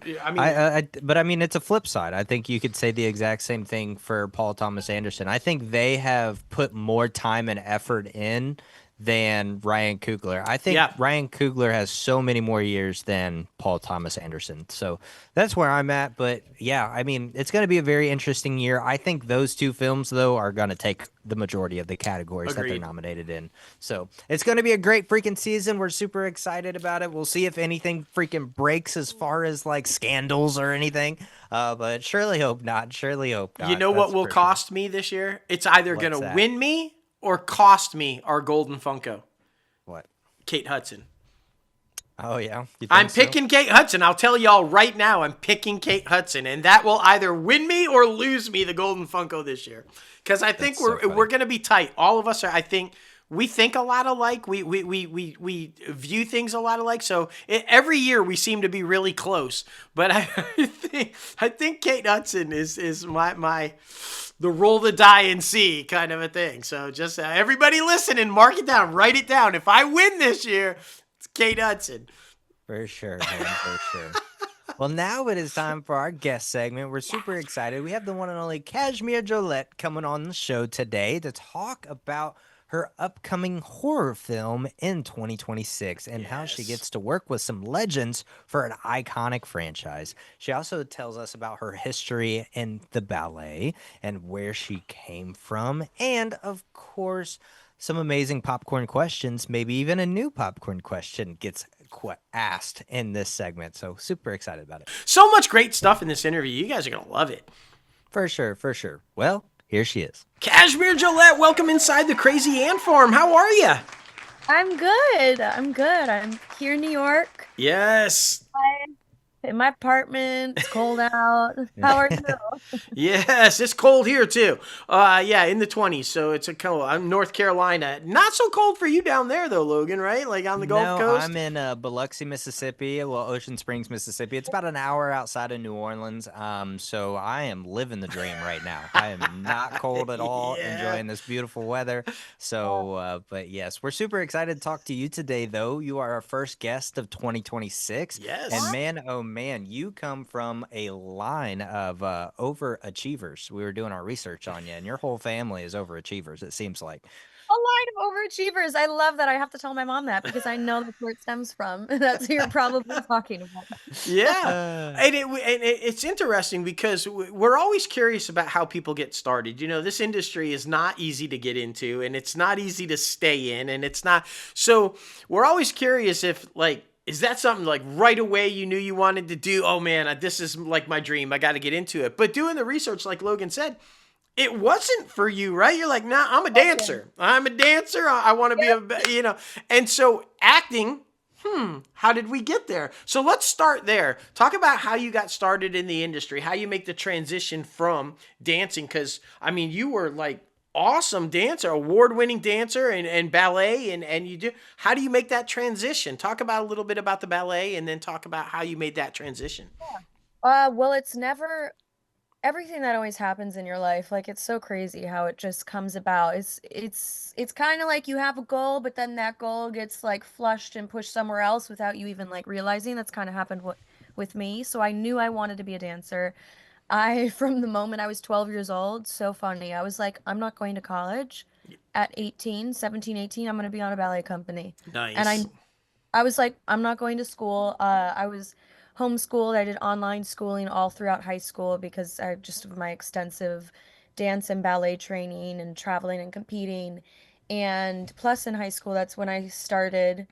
But it's a flip side. I think you could say the exact same thing for Paul Thomas Anderson. I think they have put more time and effort in than Ryan Coogler. I think Ryan Coogler has so many more years than Paul Thomas Anderson. So that's where I'm at. But yeah, it's going to be a very interesting year. I think those two films, though, are going to take the majority of the categories that they're nominated in. So it's going to be a great freaking season. We're super excited about it. We'll see if anything freaking breaks as far as scandals or anything. But surely hope not. Surely hope not. You know what will cost me this year? It's either going to win me or cost me our golden Funko. What? Kate Hudson. Oh, yeah? I'm picking Kate Hudson. I'll tell y'all right now, I'm picking Kate Hudson. And that will either win me or lose me the golden Funko this year. Because I think we're going to be tight. All of us are, I think, we think a lot alike. We view things a lot alike. So every year we seem to be really close. But I think Kate Hudson is my the roll the die and see kind of a thing. So just everybody listening, mark it down, write it down. If I win this year, it's Kate Hudson. For sure, man, for sure. Well, now it is time for our guest segment. We're super excited. We have the one and only Casimere Jollette coming on the show today to talk about her upcoming horror film in 2026 and how she gets to work with some legends for an iconic franchise. She also tells us about her history in the ballet and where she came from. And of course, some amazing popcorn questions, maybe even a new popcorn question gets asked in this segment. So super excited about it. So much great stuff in this interview. You guys are going to love it. For sure, for sure. Well, here she is. Casimere Jollette, welcome inside the Crazy Ant Farm. How are you? I'm good. I'm here in New York. Yes. In my apartment. It's cold out. How are you? Yes, it's cold here too. In the 20s. So it's cold. I'm North Carolina. Not so cold for you down there though, Logan, right? On the Gulf Coast? I'm in Biloxi, Mississippi. Well, Ocean Springs, Mississippi. It's about an hour outside of New Orleans. So I am living the dream right now. I am not cold at all. Enjoying this beautiful weather. So, but yes, we're super excited to talk to you today, though. You are our first guest of 2026. Yes. And man, you come from a line of overachievers. We were doing our research on you, and your whole family is overachievers, it seems like. A line of overachievers. I love that. I have to tell my mom that because I know that's where it stems from. That's who you're probably talking about. Yeah. And it's interesting because we're always curious about how people get started. This industry is not easy to get into, and it's not easy to stay in, and it's not. So we're always curious if, is that something right away you knew you wanted to do? Oh man, this is my dream. I got to get into it. But doing the research, like Logan said, it wasn't for you, right? You're like, nah, I'm a Awesome. dancer. I'm a dancer. I want to be and so acting. How did we get there? So let's start there. Talk about how you got started in the industry, how you make the transition from dancing. Because, I mean, you were like awesome dancer, award-winning dancer and ballet. And you do, how do you make that transition? Talk about a little bit about the ballet and then talk about how you made that transition. Well, it's never everything that always happens in your life. Like it's so crazy how it just comes about. It's kind of like you have a goal, but then that goal gets like flushed and pushed somewhere else without you even like realizing. That's kind of happened with me. So I knew I wanted to be a dancer. From the moment I was 12 years old, so funny. I was like, I'm not going to college at 18, 17, 18. I'm going to be on a ballet company. And Nice. I was like, I'm not going to school. I was homeschooled. I did online schooling all throughout high school because I just of my extensive dance and ballet training and traveling and competing. And plus in high school, that's when I started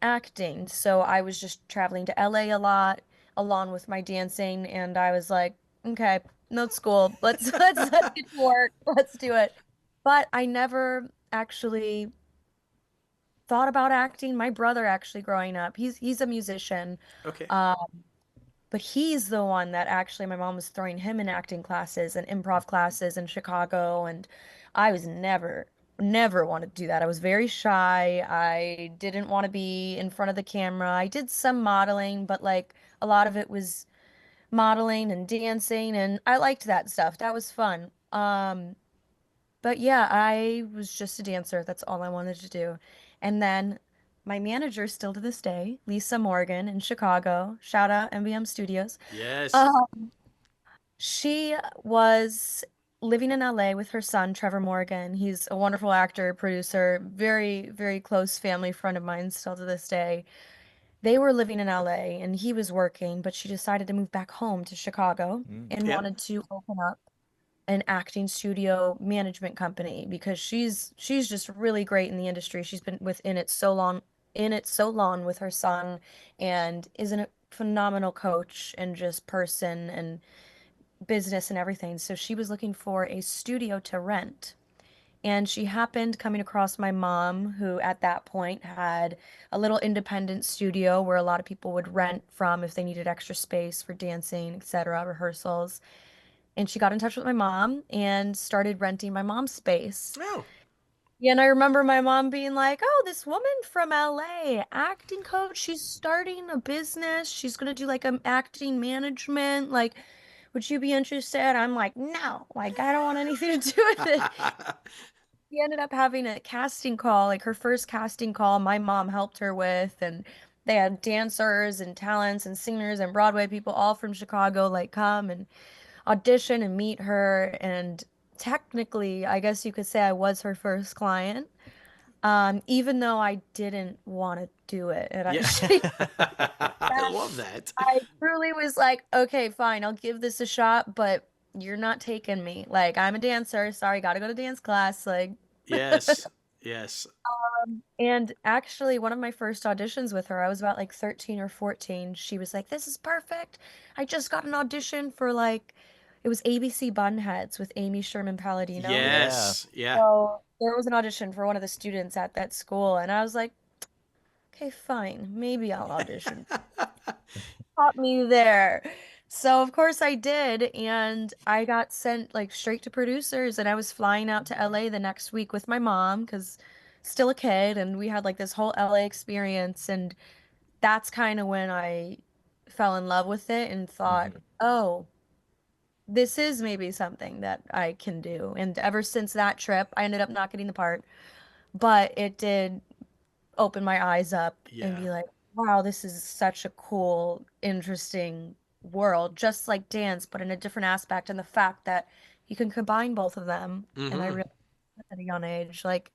acting. So I was just traveling to LA a lot along with my dancing, and I was like, okay, no school. Let's get to work. Let's do it. But I never actually thought about acting. My brother actually growing up, he's a musician. Okay. Uh, but he's the one that actually my mom was throwing him in acting classes and improv classes in Chicago, and I was never wanted to do that. I was very shy. I didn't want to be in front of the camera. I did some modeling, but like a lot of it was modeling and dancing, and I liked that stuff. That was fun. But yeah, I was just a dancer. That's all I wanted to do. And then my manager, still to this day, Lisa Morgan in Chicago, shout out MBM Studios. Yes. Uh, she was living in LA with her son, Trevor Morgan. He's a wonderful actor, producer, very close family friend of mine still to this day. They were living in LA and he was working, but she decided to move back home to Chicago and Yep. wanted to open up an acting studio management company because she's just really great in the industry. She's been within it so long, in it so long with her son, and is a phenomenal coach and just person and business and everything. So she was looking for a studio to rent. And she happened coming across my mom, who at that point had a little independent studio where a lot of people would rent from if they needed extra space for dancing, etc., rehearsals. And she got in touch with my mom and started renting my mom's space. Oh. Yeah, and I remember my mom being like, "Oh, this woman from LA, acting coach, she's starting a business. She's gonna do like acting management. Like, would you be interested?" I'm like, "No, like I don't want anything to do with it." She ended up having a casting call, like her first casting call my mom helped her with, and they had dancers and talents and singers and Broadway people all from Chicago like come and audition and meet her. And technically, I guess you could say I was her first client, even though I didn't want to do it. And Yeah. she, I love that. I truly was like, okay, fine, I'll give this a shot, but you're not taking me. Like, I'm a dancer. Sorry, gotta go to dance class. Like, Yes. Yes. and actually, one of my first auditions with her, I was about like 13 or 14. She was like, "This is perfect. I just got an audition for like, it was ABC Bunheads with Amy Sherman Palladino." Yeah. Yes. Yeah. So there was an audition for one of the students at that school, and I was like, "Okay, fine. Maybe I'll audition. Pop me there." So of course I did, and I got sent like straight to producers, and I was flying out to LA the next week with my mom because still a kid, and we had like this whole LA experience, and that's kind of when I fell in love with it and thought, Mhm. oh, this is maybe something that I can do. And ever since that trip, I ended up not getting the part, but it did open my eyes up and Yeah. be like, wow, this is such a cool, interesting world, just like dance, but in a different aspect. And the fact that you can combine both of them, and I Mm-hmm. realized at a young age, like,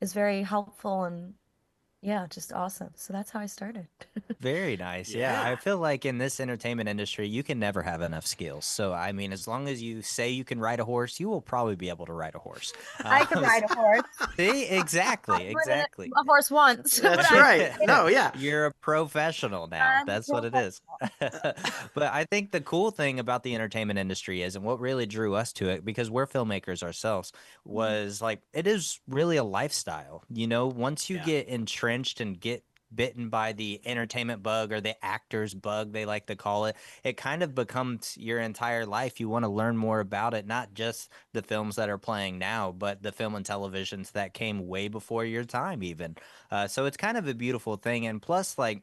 is very helpful and yeah, just awesome. So that's how I started. Very nice. Yeah, I Yeah. feel like in this entertainment industry, you can never have enough skills. So, I mean, as long as you say you can ride a horse, you will probably be able to ride a horse. I could ride a horse. See, exactly, I've ridden exactly. a horse once, but That's I right. No, yeah. You're a professional now. I'm a That's what it is. professional. But I think the cool thing about the entertainment industry is, and what really drew us to it, because we're filmmakers ourselves, was like it is really a lifestyle. You know, once you Yeah. get entrenched and get bitten by the entertainment bug or the actors bug, they like to call it, it kind of becomes your entire life. You want to learn more about it, not just the films that are playing now, but the film and televisions that came way before your time, even. So it's kind of a beautiful thing. And plus, like,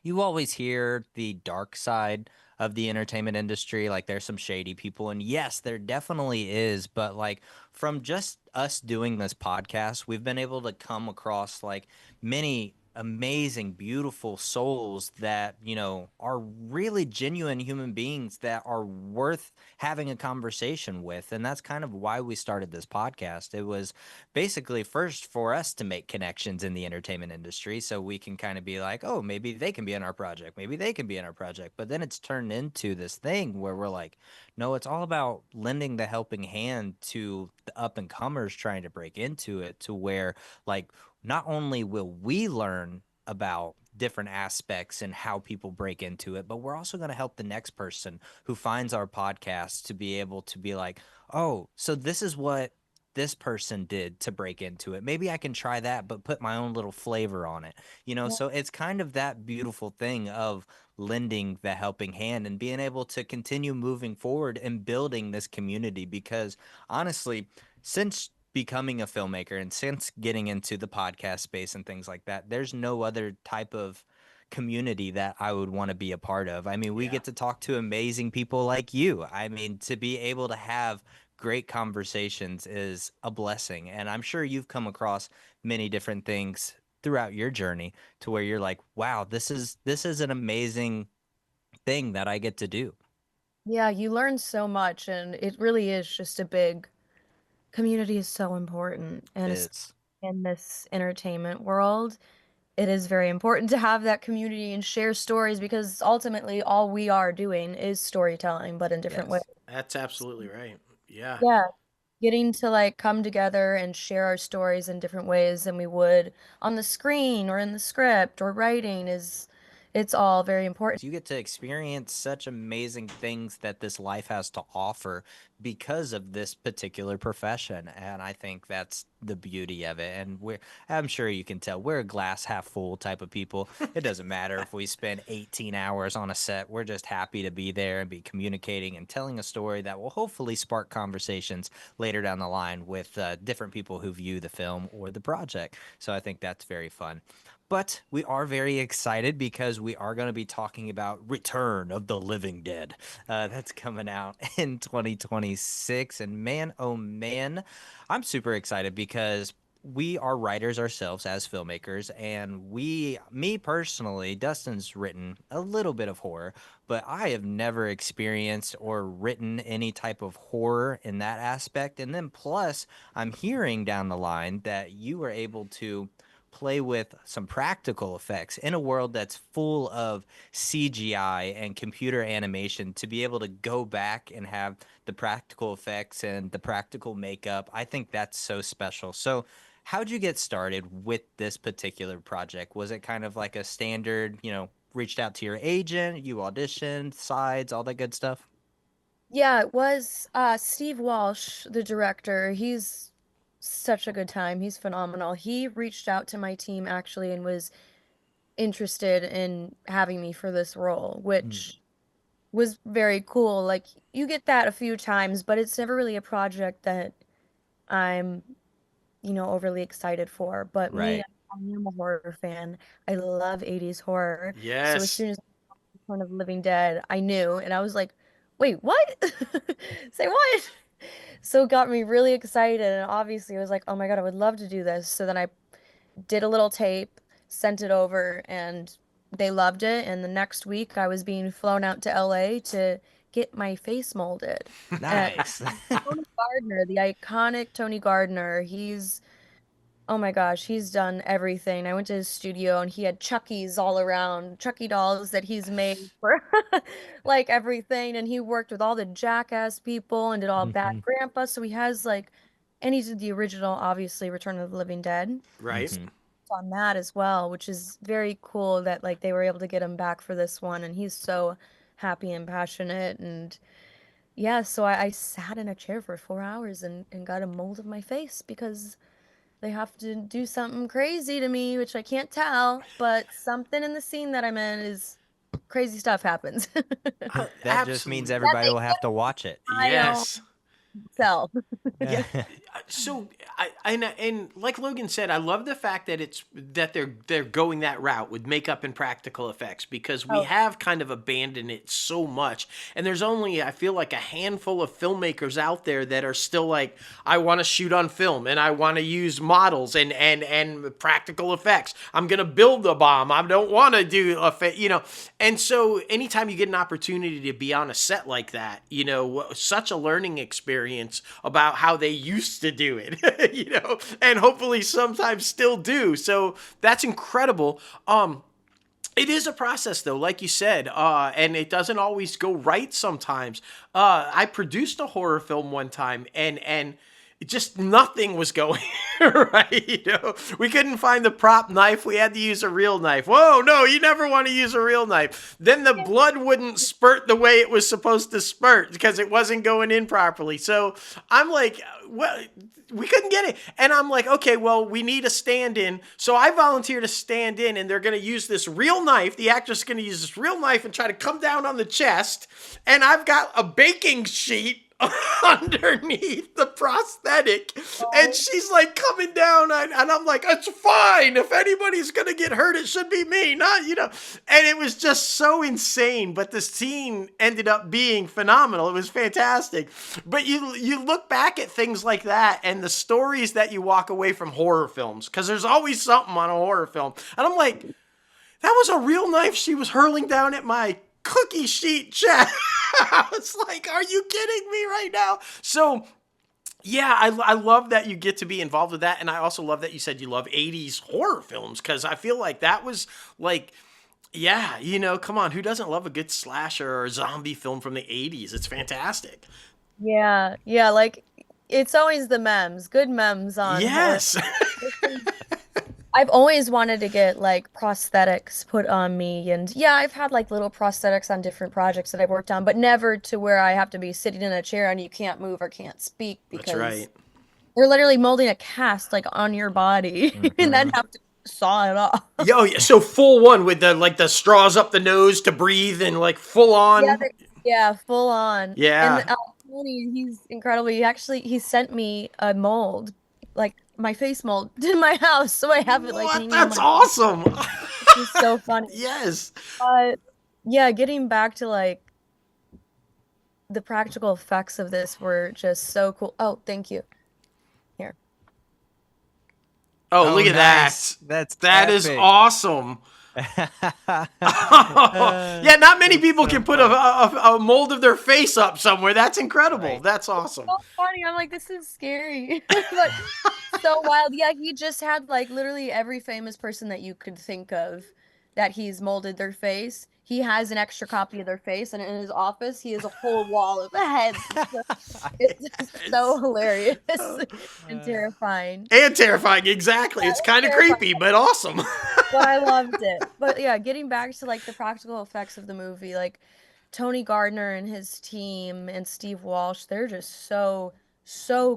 you always hear the dark side of the entertainment industry. Like, there's some shady people. And yes, there definitely is. But, like, from just us doing this podcast, we've been able to come across, like, many amazing, beautiful souls that, you know, are really genuine human beings that are worth having a conversation with. And that's kind of why we started this podcast. It was basically first for us to make connections in the entertainment industry so we can kind of be like, oh, maybe they can be in our project, maybe they can be in our project. But then it's turned into this thing where we're like, no, it's all about lending the helping hand to the up and comers trying to break into it, to where, like, not only will we learn about different aspects and how people break into it, but we're also going to help the next person who finds our podcast to be able to be like, oh, so this is what this person did to break into it. Maybe I can try that, but put my own little flavor on it. You know, Yeah. so it's kind of that beautiful thing of lending the helping hand and being able to continue moving forward and building this community. Because honestly, since becoming a filmmaker and since getting into the podcast space and things like that, there's no other type of community that I would want to be a part of. I mean, we Yeah. get to talk to amazing people like you. I mean, to be able to have great conversations is a blessing. And I'm sure you've come across many different things throughout your journey to where you're like, wow, this is an amazing thing that I get to do. Yeah, you learn so much, and it really is just a big community is so important, It and especially is. in this entertainment world, it is very important to have that community and share stories because ultimately all we are doing is storytelling, but in different ways. Yes. That's absolutely right. Yeah. Yeah, getting to like come together and share our stories in different ways than we would on the screen or in the script or writing is it's all very important. You get to experience such amazing things that this life has to offer because of this particular profession. And I think that's the beauty of it. And I'm sure you can tell we're a glass half full type of people. It doesn't matter if we spend 18 hours on a set. We're just happy to be there and be communicating and telling a story that will hopefully spark conversations later down the line with different people who view the film or the project. So I think that's very fun. But we are very excited because we are going to be talking about Return of the Living Dead. That's coming out in 2026. And man, oh man, I'm super excited because we are writers ourselves as filmmakers. And me personally, Dustin's written a little bit of horror, but I have never experienced or written any type of horror in that aspect. And then plus, I'm hearing down the line that you were able to play with some practical effects in a world that's full of CGI and computer animation, to be able to go back and have the practical effects and the practical makeup. I think that's so special. So, how'd you get started with this particular project? Was it kind of like a standard, you know, reached out to your agent, you auditioned, sides, all that good stuff? Yeah, it was Steve Walsh, the director. He's such a good time. He's phenomenal. He reached out to my team actually and was interested in having me for this role, Mm, which was very cool. Like you get that a few times, but it's never really a project that I'm, overly excited for. But me, right. I am a horror fan. I love 80s horror. So as Yes. soon as Return of the Living Dead, I knew, and I was like, wait, what? Say what? So it got me really excited, and obviously I was like, oh my God, I would love to do this. So then I did a little tape, sent it over, and they loved it. And the next week I was being flown out to LA to get my face molded. And Nice. Tony Gardner, the iconic Tony Gardner, he's Oh my gosh, he's done everything. I went to his studio and he had Chuckies all around, Chucky dolls that he's made for like everything. And he worked with all the Jackass people and did all Bad Hmm. Grandpa. So he has like, and he did the original, obviously, Return of the Living Dead Right. on that as well, which is very cool that like they were able to get him back for this one. And he's so happy and passionate. And yeah, so I sat in a chair for 4 hours and got a mold of my face because they have to do something crazy to me, which I can't tell, but something in the scene that I'm in is crazy stuff happens. That just means Absolutely. That everybody they will have to watch it. I don't Yes. tell. Yeah. So and like Logan said, I love the fact that they're going that route with makeup and practical effects because we Oh, have kind of abandoned it so much, and there's only I feel like a handful of filmmakers out there that are still like I want to shoot on film and I want to use models and practical effects. I'm gonna build the bomb. I don't want to do And so anytime you get an opportunity to be on a set like that, such a learning experience about how they used to do it, and hopefully sometimes still do. So that's incredible. It is a process though, like you said, and it doesn't always go right sometimes. I produced a horror film one time and just nothing was going right. We couldn't find the prop knife. We had to use a real knife. Whoa, no, you never want to use a real knife. Then the blood wouldn't spurt the way it was supposed to spurt because it wasn't going in properly. So I'm like, well, we couldn't get it. And I'm like, okay, well, we need a stand-in. So I volunteered to stand in, and they're going to use this real knife. The actor's going to use this real knife and try to come down on the chest. And I've got a baking sheet underneath the prosthetic, and she's like coming down, and I'm like, it's fine. If anybody's gonna get hurt, it should be me, not. And it was just so insane, but the scene ended up being phenomenal. It was fantastic. But you look back at things like that and the stories that you walk away from horror films, because there's always something on a horror film, and I'm like, that was a real knife she was hurling down at my cookie sheet chest. I was like, are you kidding me right now? So, yeah, I love that you get to be involved with that. And I also love that you said you love 80s horror films because I feel like that was like, yeah, come on. Who doesn't love a good slasher or zombie film from the 80s? It's fantastic. yeah, yeah, like it's always the memes, good memes on horror. Yes. I've always wanted to get like prosthetics put on me, and yeah, I've had like little prosthetics on different projects that I've worked on, but never to where I have to be sitting in a chair and you can't move or can't speak That's because right. we're literally molding a cast like on your body and then have to saw it off. Yo, yeah, so full one with the straws up the nose to breathe and like full Yeah, on. yeah, full on. And Yeah. Tony, he's incredible. He sent me a mold, like my face mold, to my house, so I have it like What? hanging on That's my. awesome. It's so funny. Yes. But yeah, getting back to like the practical effects of this were just so cool. Oh, thank you. Here. Oh, Oh, look at nice. that. That's That is epic. awesome. Yeah, not many It's people so can put fun. a mold of their face up somewhere. That's incredible. Right. That's awesome. So funny. I'm like, this is scary. But so wild. Yeah, he just had like literally every famous person that you could think of that he's molded their face. He has an extra copy of their face, and in his office, he has a whole wall of heads. It's just so It's- hilarious and terrifying. and terrifying, exactly. Yeah, It's it's kind of terrifying, creepy, but awesome. but I loved it. But yeah, getting back to like the practical effects of the movie, like Tony Gardner and his team and Steve Walsh, they're just so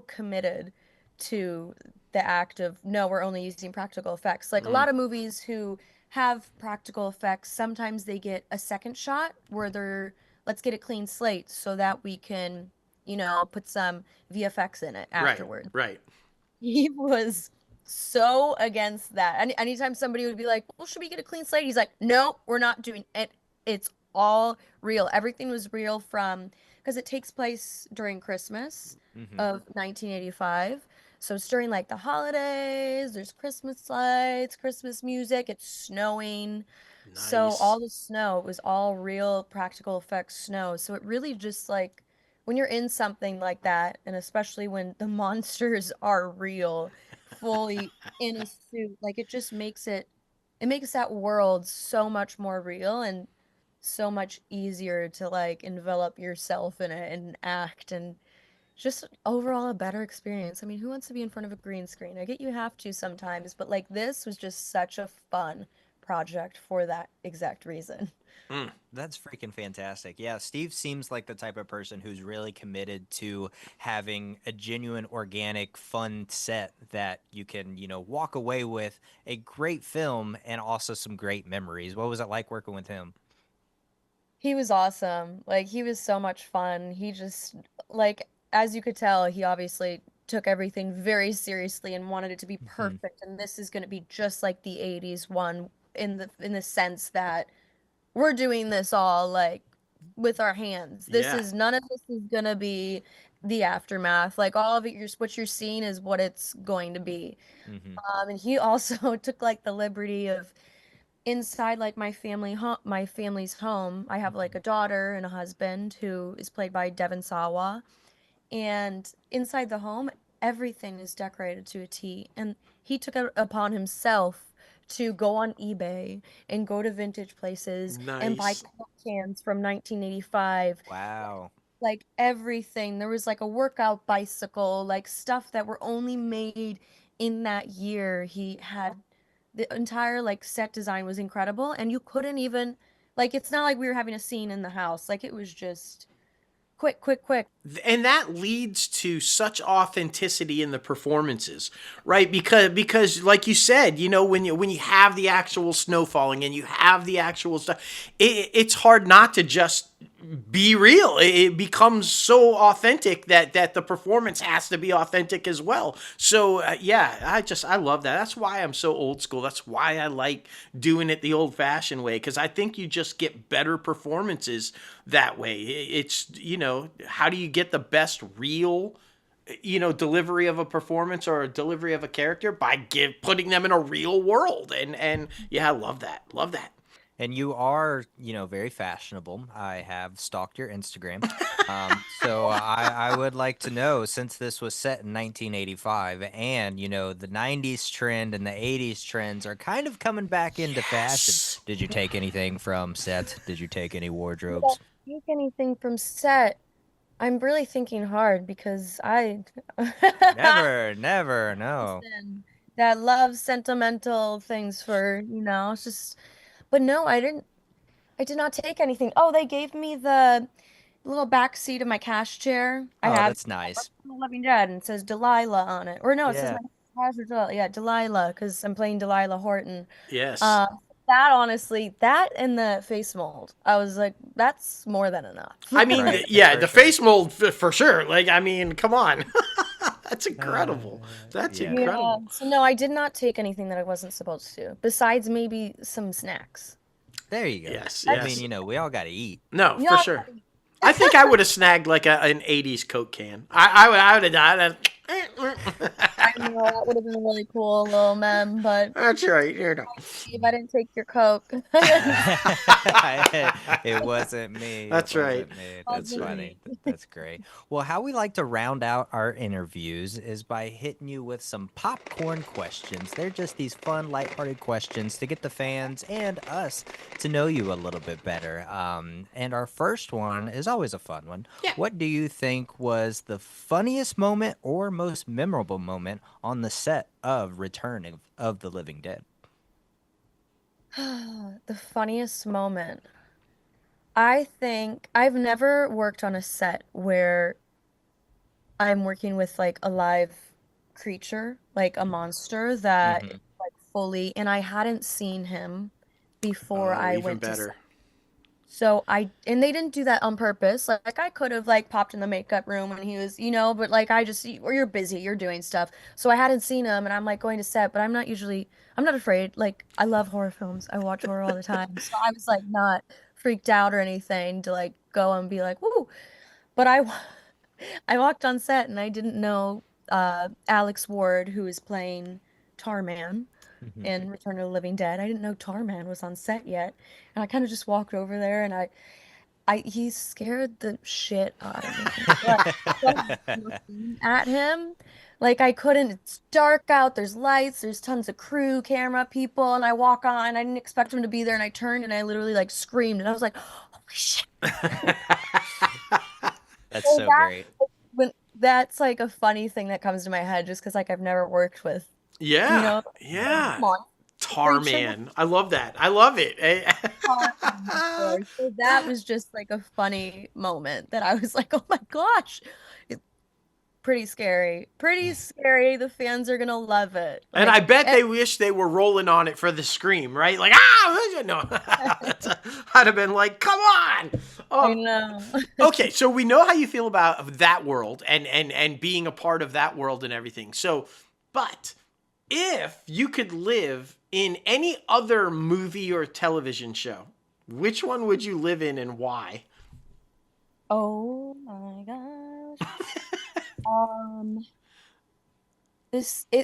committed to the act of no, we're only using practical effects. Like a Mm, lot of movies who have practical effects, sometimes they get a second shot where they're let's get a clean slate so that we can, put some VFX in it right, afterward. right. He was so against that. Anytime somebody would be like, "Well, should we get a clean slate?" He's like, "No, we're not doing it. It's all real. Everything was real from because it takes place during Christmas Hmm. of 1985. So it's during like the holidays. There's Christmas lights, Christmas music. It's snowing. So Nice. all the snow was all real practical effects snow. So it really just like when you're in something like that, and especially when the monsters are real, fully in a suit. Like it makes that world so much more real and so much easier to like envelop yourself in it and act and just overall a better experience. I mean, who wants to be in front of a green screen? I get you have to sometimes, but like this was just such a fun project for that exact reason. That's freaking fantastic. Yeah, Steve seems like the type of person who's really committed to having a genuine, organic, fun set that you can, walk away with a great film and also some great memories. What was it like working with him? He was awesome. Like he was so much fun. He just like as you could tell, he obviously took everything very seriously and wanted it to be Hmm. perfect and this is going to be just like the 80s one in the sense that we're doing this all like with our hands. This Yeah. is none of this is going to be the aftermath. Like all of it what you're seeing is what it's going to be. Hmm. And he also took like the liberty of inside like my family's home. I have like a daughter and a husband who is played by Devon Sawa, and inside the home everything is decorated to a T. And he took it upon himself to go on eBay and go to vintage places and buy Nice. Coke cans from 1985, Wow. like everything. There was like a workout bicycle, like stuff that were only made in that year. He had the entire like set design was incredible, and you couldn't even like it's not like we were having a scene in the house. Like it was just quick, quick, quick. And that leads to such authenticity in the performances, right? Because like you said, when you have the actual snow falling and you have the actual stuff, it's hard not to just be real. It becomes so authentic that the performance has to be authentic as well. So yeah, I love that. That's why I'm so old school. That's why I like doing it the old fashioned way, because I think you just get better performances that way. It's how do you get the best real delivery of a performance or a delivery of a character? By putting them in a real world. And yeah, I love that. And you are, very fashionable. I have stalked your Instagram. So I would like to know, since this was set in 1985 and, the 90s trend and the 80s trends are kind of coming back into fashion. Yes. Did you take anything from set? Did you take any I don't wardrobes? take anything from set. I'm really thinking hard because I Never, never, no. person that loves sentimental things for, it's just but no, I did not take anything. Oh, they gave me the little back seat of my cash chair. I Oh, have that's nice. The Living Dead and it says Delilah on it. Or no, it says Yeah. my cash or Delilah. Yeah, Delilah, because I'm playing Delilah Horton. Yes. Uh, that honestly, that and the face mold, I was like, that's more than enough. I mean, Right, yeah, for the sure. face mold for sure. Like, I mean, come on. That's incredible. That's Yeah. Yeah. incredible. So no, I did not take anything that I wasn't supposed to, besides maybe some snacks. There you go. Yes, I mean, yes. we all got to eat. No, for Yeah. sure. I think I would have snagged like an '80s Coke can. I would have done. I know that would have been a really cool little mem, but That's right. Steve, I didn't take your Coke. It wasn't me. It That's right. wasn't me. That's Wasn't funny. me. That's great. Well, how we like to round out our interviews is by hitting you with some popcorn questions. They're just these fun, lighthearted questions to get the fans and us to know you a little bit better. And our first one is always a fun one. Yeah. What do you think was the funniest moment or most memorable moment on the set of Return of the Living Dead? The funniest moment. I think I've never worked on a set where I'm working with like a live creature, like a monster that is Hmm. like fully, and I hadn't seen him before Oh, I even went to better. so and they didn't do that on purpose. Like I could have like popped in the makeup room when he was, but like I just or you're busy, you're doing stuff. So I hadn't seen him and I'm like going to set, but I'm not afraid. Like I love horror films. I watch horror all the time. So I was like not freaked out or anything to like go and be like, "Woo." But I walked on set and I didn't know Alex Ward, who is playing Tarman Hmm. in Return of the Living Dead. I didn't know Tarman was on set yet. And I kind of just walked over there and he scared the shit out of me. Like, just looking at him, Like I couldn't, it's dark out, there's lights, there's tons of crew, camera people, and I walk on, I didn't expect them to be there, and I turned and I literally like screamed and I was like, holy shit. That's So so great. that's like a funny thing that comes to my head just because like I've never worked with, you Yeah, know, yeah. monster creature Tarman. I love that. I love it. before. So that was just like a funny moment that I was like, oh my gosh, it's pretty scary. Pretty scary. The fans are gonna love it. And I Like, bet they wish they were rolling on it for the scream, right? Like, ah, no. I'd have been like, come on. I Um, know. okay, so we know how you feel about that world and being a part of that world and everything. So, but if you could live in any other movie or television show, which one would you live in and why? Oh my gosh. Um,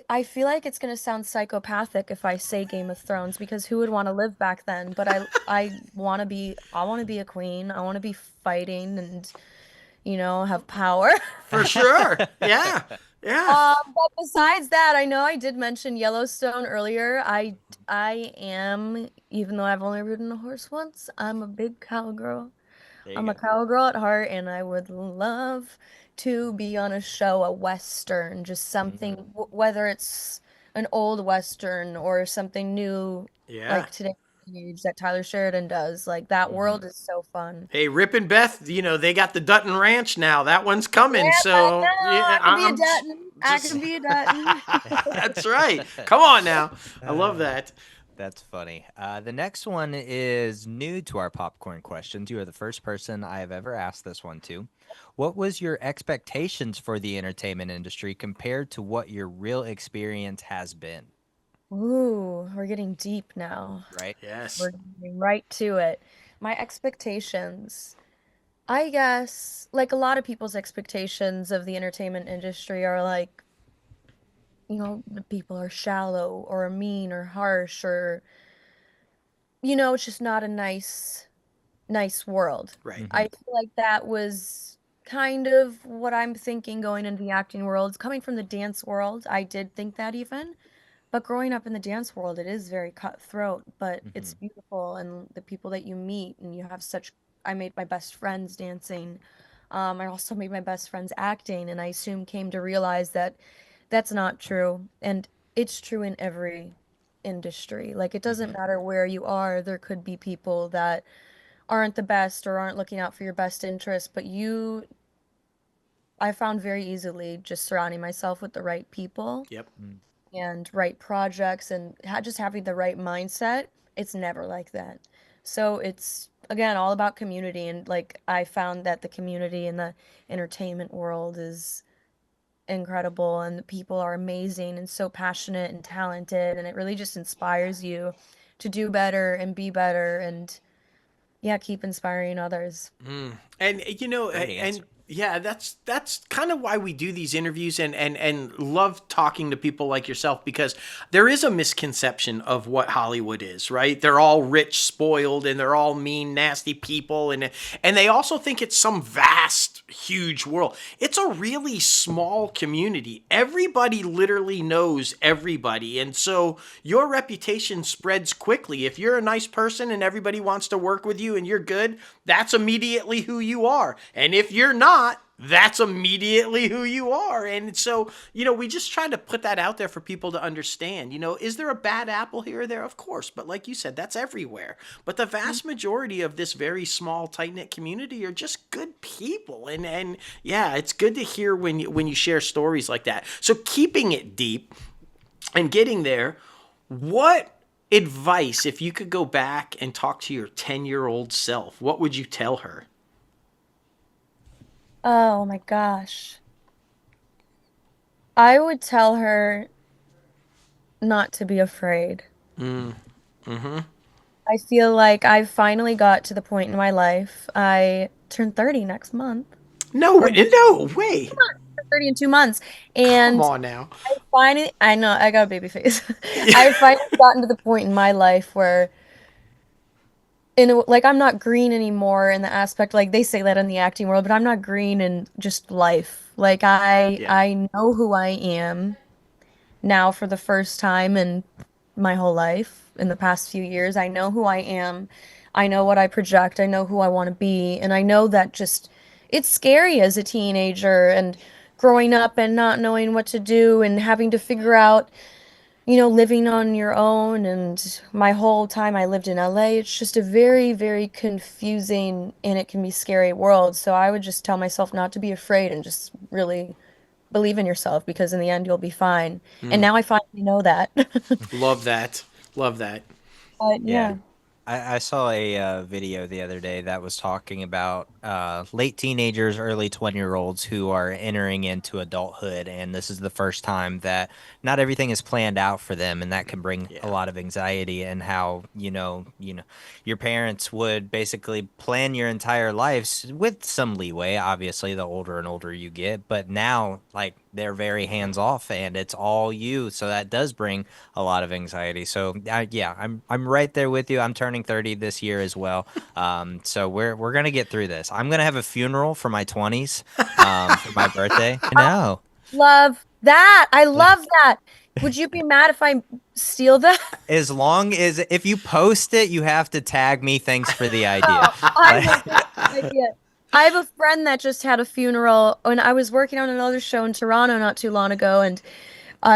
I feel like it's gonna sound psychopathic if I say Game of Thrones because who would want to live back then? But I want to be a queen. I want to be fighting and have power. For sure. Yeah. Yeah. But besides that, I know I did mention Yellowstone earlier. I am, even though I've only ridden a horse once, I'm a big cowgirl. There you I'm a go. cowgirl at heart, and I would love to be on a show, a Western, just something, Mhm. whether it's an old Western or something new, Yeah. like today's age that Tyler Sheridan does. Like that Mhm. world is so fun. Hey, Rip and Beth, they got the Dutton Ranch now. That one's coming. Yep, I So, know. yeah, I can be a I'm Dutton. I just. can be a Dutton. That's right. Come on now. I love that. That's funny. The next one is new to our popcorn questions. You are the first person I have ever asked this one to. What was your expectations for the entertainment industry compared to what your real experience has been? Ooh, we're getting deep now. Right? Yes. We're getting right to it. My expectations. I guess, like a lot of people's expectations of the entertainment industry are like, the people are shallow or mean or harsh or, it's just not a nice world. Right. I Hmm. feel like that was kind of what I'm thinking going into the acting world. Coming from the dance world, I did think that even. But growing up in the dance world, it is very cutthroat, but it's Hmm. beautiful. And the people that you meet, and you have I made my best friends dancing. I also made my best friends acting, and I soon came to realize that that's not true. And it's true in every industry. Like, it doesn't Hmm. matter where you are, there could be people that aren't the best or aren't looking out for your best interest, but I found very easily just surrounding myself with the right people Yep. and right projects and just having the right mindset, it's never like that. So it's again all about community and like I found that the community in the entertainment world is incredible and the people are amazing and so passionate and talented and it really just inspires you to do better and be better and yeah, keep inspiring others. And Great and answer. yeah, that's kind of why we do these interviews and love talking to people like yourself because there is a misconception of what Hollywood is, right? They're all rich, spoiled, and they're all mean, nasty people, and they also think it's some vast, huge world. It's a really small community. Everybody literally knows everybody, and so your reputation spreads quickly. If you're a nice person and everybody wants to work with you and you're good, that's immediately who you are. And if you're not, that's immediately who you are. And so, we just try to put that out there for people to understand. Is there a bad apple here or there? Of course. But like you said, that's everywhere. But the vast majority of this very small, tight knit community are just good people. And yeah, it's good to hear when you share stories like that. So keeping it deep and getting there, what advice, if you could go back and talk to your 10-year-old self, what would you tell her? Oh my gosh. I would tell her not to be afraid. I feel like I finally got to the point in my life. I turned 30 next month. No, Or no way. 30 in 2 months. Come And on now. I know, I got a baby face. I finally gotten to the point in my life where like I'm not green anymore in the aspect like they say that in the acting world, but I'm not green in just life. Like Yeah. I know who I am now for the first time in my whole life in the past few years. I know who I am. I know what I project. I know who I want to be, and I know that just it's scary as a teenager and growing up and not knowing what to do and having to figure out living on your own. And my whole time I lived in LA, it's just a very, very confusing and it can be scary world. So I would just tell myself not to be afraid and just really believe in yourself because in the end you'll be fine. And now I finally know that. Love that. Love that. But Yeah. yeah. I saw a video the other day that was talking about late teenagers, early 20-year-olds who are entering into adulthood, and this is the first time that not everything is planned out for them, and that can bring a Yeah. lot of anxiety. And how your parents would basically plan your entire lives with some leeway. Obviously, the older and older you get, but now like they're very hands off, and it's all you, so that does bring a lot of anxiety. So yeah, I'm right there with you. I'm turning 30 this year as well. So we're gonna get through this. I'm gonna have a funeral for my 20s, for my birthday. I know. Love that. I love that. Would you be mad if I steal that? As long as if you post it, you have to tag me. Thanks for the idea. Oh, I Like, love that idea. I have a friend that just had a funeral when I was working on another show in Toronto not too long ago, and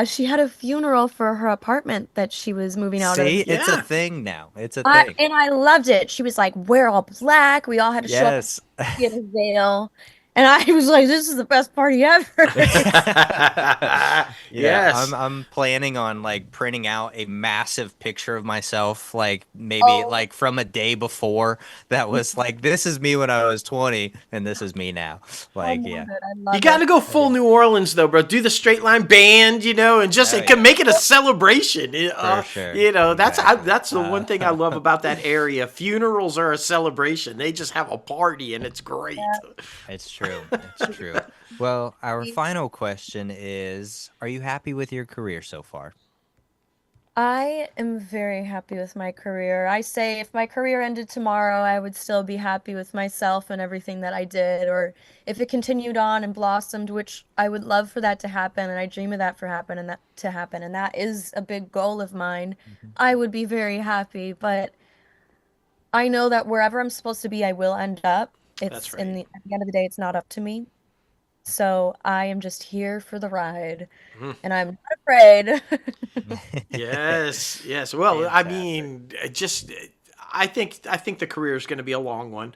she had a funeral for her apartment that she was moving out see, of. it's a Yeah. thing now. It's a thing. And I loved it. She was like, we're all black. We all had to show up Yes. in a veil. And I was like, this is the best party ever. Yeah, I'm Yes. I'm planning on like printing out a massive picture of myself, like maybe Oh, like from a day before that was like this is me when I was 20 and this is me now. I Like, love yeah. it. I You love got to it. go full New Orleans though, bro. Do the straight line band, and just Oh it can yeah, make it a celebration. for sure. Exactly. That's the one thing I love about that area. Funerals are a celebration. They just have a party and it's great. It's true. It's true. Well, our final question is, are you happy with your career so far? I am very happy with my career. I say if my career ended tomorrow, I would still be happy with myself and everything that I did. Or if it continued on and blossomed, which I would love for that to happen, and I dream of that for happen and that to happen, and that is a big goal of mine, Mhm. I would be very happy. But I know that wherever I'm supposed to be, I will end up. That's It's right. at the end of the day, it's not up to me. So I am just here for the ride, and I'm not afraid. Yes, yes. Well, I Fantastic. mean, just I think the career is going to be a long one.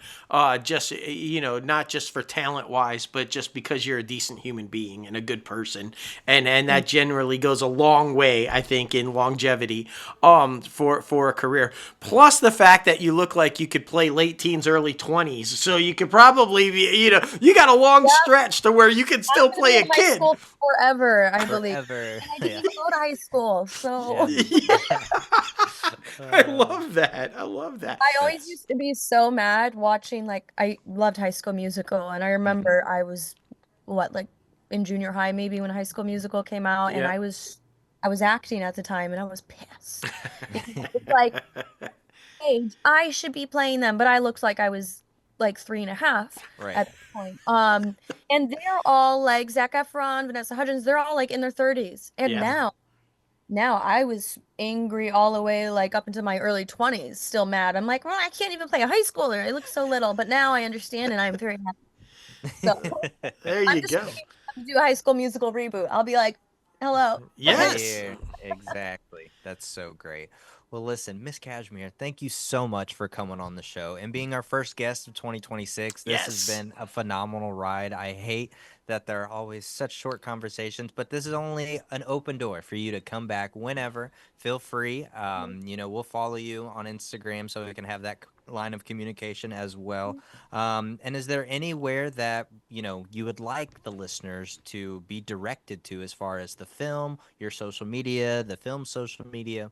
Just not just for talent wise, but just because you're a decent human being and a good person, and that generally goes a long way. I think in longevity, for a career. Plus the fact that you look like you could play late teens, early 20s, so you could probably be, you got a long stretch to where you can I'm still gonna be play a in high kid. school forever, I believe. Forever. And I didn't Yeah. even go to high school, so Yes. I love that. I love that. I always That's used to be so mad watching like I loved High School Musical, and I mhm. remember I was what like in junior high maybe when High School Musical came out, and Yeah. I was acting at the time, and I was pissed because I was like, hey, I should be playing them, but I looked like I was like 3.5 Right. at the point. And they're all like Zac Efron, Vanessa Hudgens, they're all like in their 30s. And Yeah. now I was angry all the way like up into my early 20s, still mad. I'm like, well, I can't even play a high schooler. I look so little, but now I understand and I'm very happy. So There I'm you just go. waiting for them to do a High School Musical reboot. I'll be like, hello. Right Yes. here. Exactly. That's so great. Well, listen, Miss Cashmere, thank you so much for coming on the show and being our first guest of 2026. This has Yes. been a phenomenal ride. I hate that there are always such short conversations, but this is only an open door for you to come back whenever. Feel free. We'll follow you on Instagram so we can have that line of communication as well. And is there anywhere that, you would like the listeners to be directed to as far as the film, your social media, the film social media?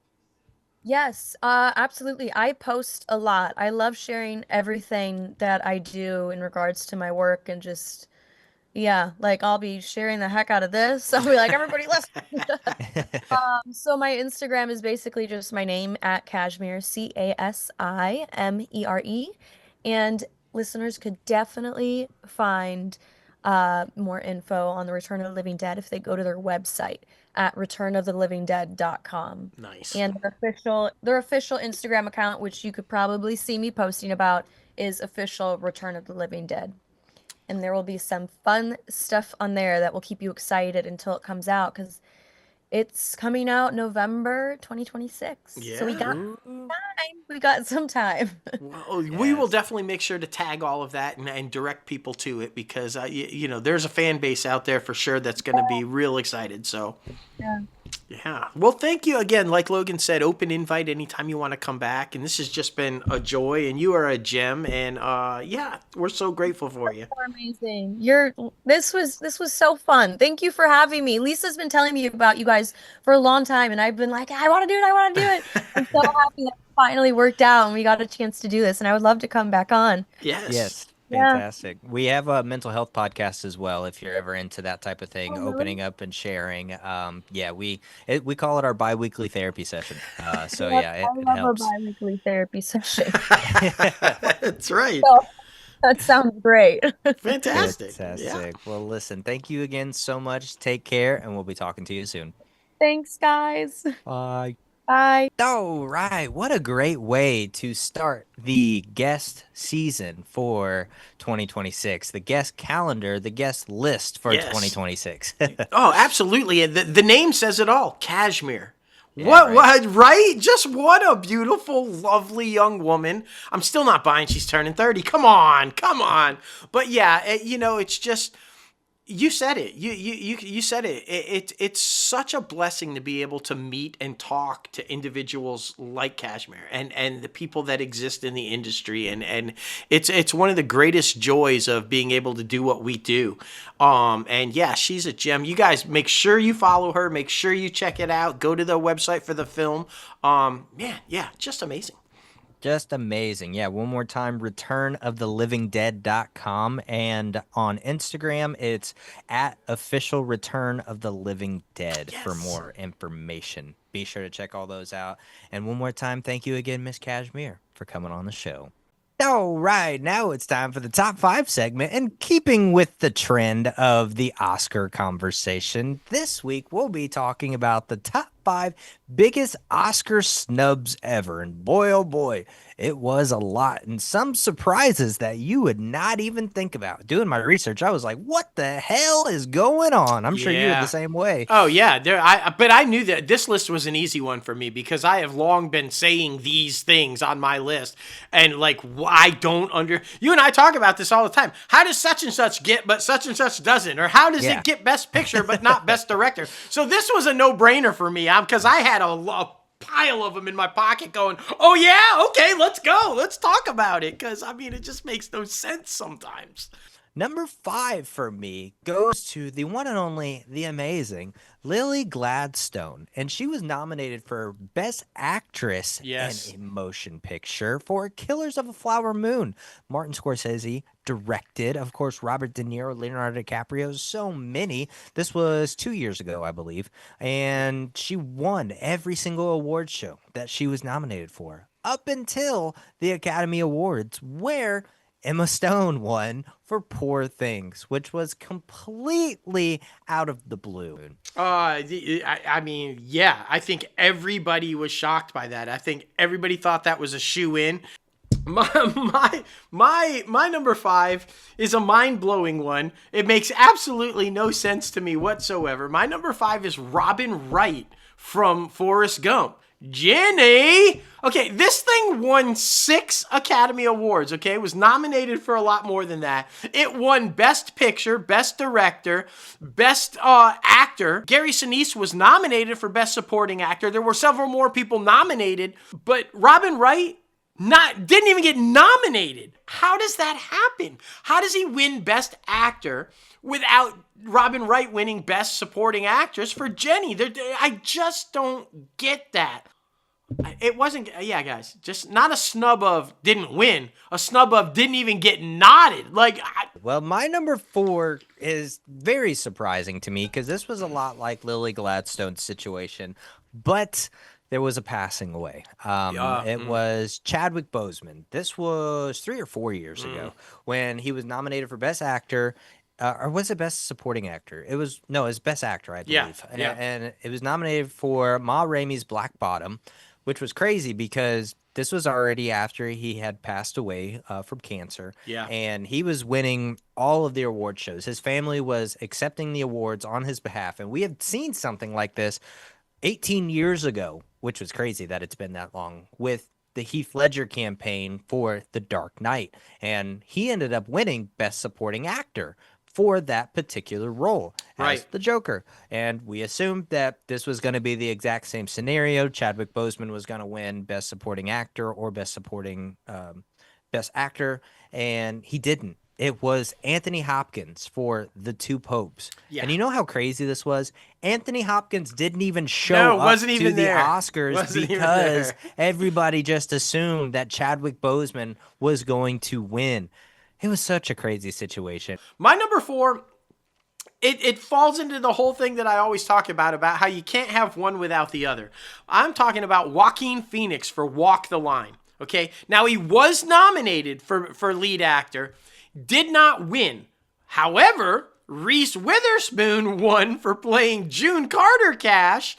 Yes, absolutely. I post a lot. I love sharing everything that I do in regards to my work and just Yeah, like I'll be sharing the heck out of this. I'll be like, everybody listen. So my Instagram is basically just my name at Casimere, Casimere. And listeners could definitely find more info on the Return of the Living Dead if they go to their website at returnofthelivingdead.com. Nice. And their official Instagram account, which you could probably see me posting about, is official Return of the Living Dead. And there will be some fun stuff on there that will keep you excited until it comes out because it's coming out November 2026. So we Yeah. got time. We got some time. Well, we will definitely make sure to tag all of that and direct people to it because, there's a fan base out there for sure that's going to be real excited. So, yeah. Well, thank you again. Like Logan said, open invite anytime you want to come back. And this has just been a joy, and you are a gem. And we're so grateful for you. You're amazing. This was so fun. Thank you for having me. Lisa's been telling me about you guys for a long time, and I've been like, I want to do it. I want to do it. I'm so happy that it finally worked out and we got a chance to do this. And I would love to come back on. Yes. Fantastic. Yeah. We have a mental health podcast as well. If you're ever into that type of thing, opening up and sharing. We call it our bi-weekly therapy session. I love helps. a bi-weekly therapy session. That's right. So, that sounds great. Fantastic. Yeah. Well, listen, thank you again so much. Take care, and we'll be talking to you soon. Thanks, guys. Bye. Bye. All right. What a great way to start the guest season for 2026. The guest calendar, the guest list for 2026. Oh, absolutely. The name says it all. Casimere. What, right? Just what a beautiful, lovely young woman. I'm still not buying she's turning 30. Come on. But yeah, it's just... You said it. You said it. It's such a blessing to be able to meet and talk to individuals like Casimere and the people that exist in the industry, and it's one of the greatest joys of being able to do what we do. And yeah, she's a gem. You guys make sure you follow her. Make sure you check it out. Go to the website for the film. Just amazing. Just amazing. Yeah, one more time, returnofTheLivingDead.com. And on Instagram, it's at official Return of the Living Dead for more information. Be sure to check all those out. And one more time, thank you again, Miss Casimere, for coming on the show. All right, now it's time for the top 5 segment. And keeping with the trend of the Oscar conversation, this week we'll be talking about the top 5 biggest Oscar snubs ever. And boy, oh boy, it was a lot. And some surprises that you would not even think about. Doing my research, I was like, what the hell is going on? I'm sure you were the same way. Oh, yeah. But I knew that this list was an easy one for me because I have long been saying these things on my list. And like, I don't you and I talk about this all the time. How does such and such get, but such and such doesn't? Or how does it get Best Picture, but not Best Director? So this was a no-brainer for me because I had a pile of them in my pocket going, oh yeah, okay, let's go. Let's talk about it. Because, it just makes no sense sometimes. Number 5 for me goes to the one and only, the amazing Lily Gladstone. And she was nominated for Best Actress in a Motion Picture for Killers of a Flower Moon. Martin Scorsese directed, of course, Robert De Niro, Leonardo DiCaprio, so many. This was 2 years ago, I believe. And she won every single award show that she was nominated for, up until the Academy Awards, where Emma Stone won for Poor Things, which was completely out of the blue. I think everybody was shocked by that. I think everybody thought that was a shoe-in. My number 5 is a mind-blowing one. It makes absolutely no sense to me whatsoever. My number 5 is Robin Wright from Forrest Gump. Jenny! Okay, this thing won 6 Academy Awards, okay? It was nominated for a lot more than that. It won Best Picture, Best Director, Best Actor. Gary Sinise was nominated for Best Supporting Actor. There were several more people nominated, but Robin Wright didn't even get nominated. How does that happen? How does he win Best Actor without Robin Wright winning Best Supporting Actress for Jenny? I just don't get that. It wasn't, yeah, guys, just not a snub of didn't win, a snub of didn't even get nodded. Like, Well, my number 4 is very surprising to me because this was a lot like Lily Gladstone's situation, but there was a passing away. It was Chadwick Boseman. This was 3 or 4 years ago when he was nominated for Best Actor. Or was it Best Supporting Actor? It was Best Actor, I believe. And it was nominated for Ma Rainey's Black Bottom, which was crazy because this was already after he had passed away from cancer. Yeah. And he was winning all of the award shows. His family was accepting the awards on his behalf. And we had seen something like this 18 years ago, which was crazy that it's been that long, with the Heath Ledger campaign for The Dark Knight. And he ended up winning Best Supporting Actor for that particular role as the Joker. And we assumed that this was going to be the exact same scenario. Chadwick Boseman was going to win Best Supporting Actor or Best Actor, and he didn't. It was Anthony Hopkins for The Two Popes. Yeah. And you know how crazy this was? Anthony Hopkins didn't even show up wasn't to even the there. Oscars Wasn't even because there. everybody just assumed that Chadwick Boseman was going to win. It was such a crazy situation. My number 4, it falls into the whole thing that I always talk about how you can't have one without the other. I'm talking about Joaquin Phoenix for Walk the Line. Okay, now he was nominated for lead actor, did not win. However, Reese Witherspoon won for playing June Carter Cash.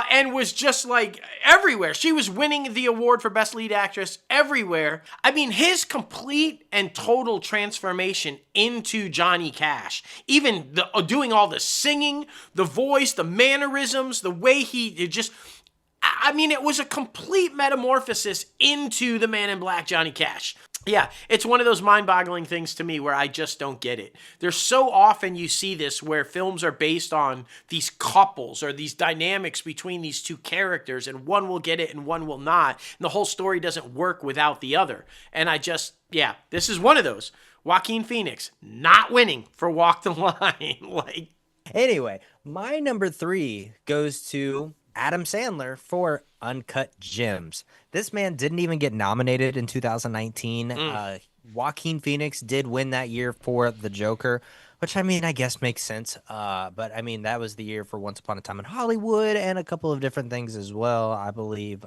And was just like everywhere. She was winning the award for Best Lead Actress everywhere. I mean, his complete and total transformation into Johnny Cash, even doing all the singing, the voice, the mannerisms, the way it was a complete metamorphosis into the Man in Black Johnny Cash. Yeah, it's one of those mind-boggling things to me where I just don't get it. There's so often you see this where films are based on these couples or these dynamics between these two characters, and one will get it and one will not, and the whole story doesn't work without the other. And this is one of those. Joaquin Phoenix not winning for Walk the Line. Anyway, my number 3 goes to Adam Sandler for Uncut Gems. This man didn't even get nominated in 2019. Joaquin Phoenix did win that year for The Joker, which I guess makes sense. But that was the year for Once Upon a Time in Hollywood and a couple of different things as well. I believe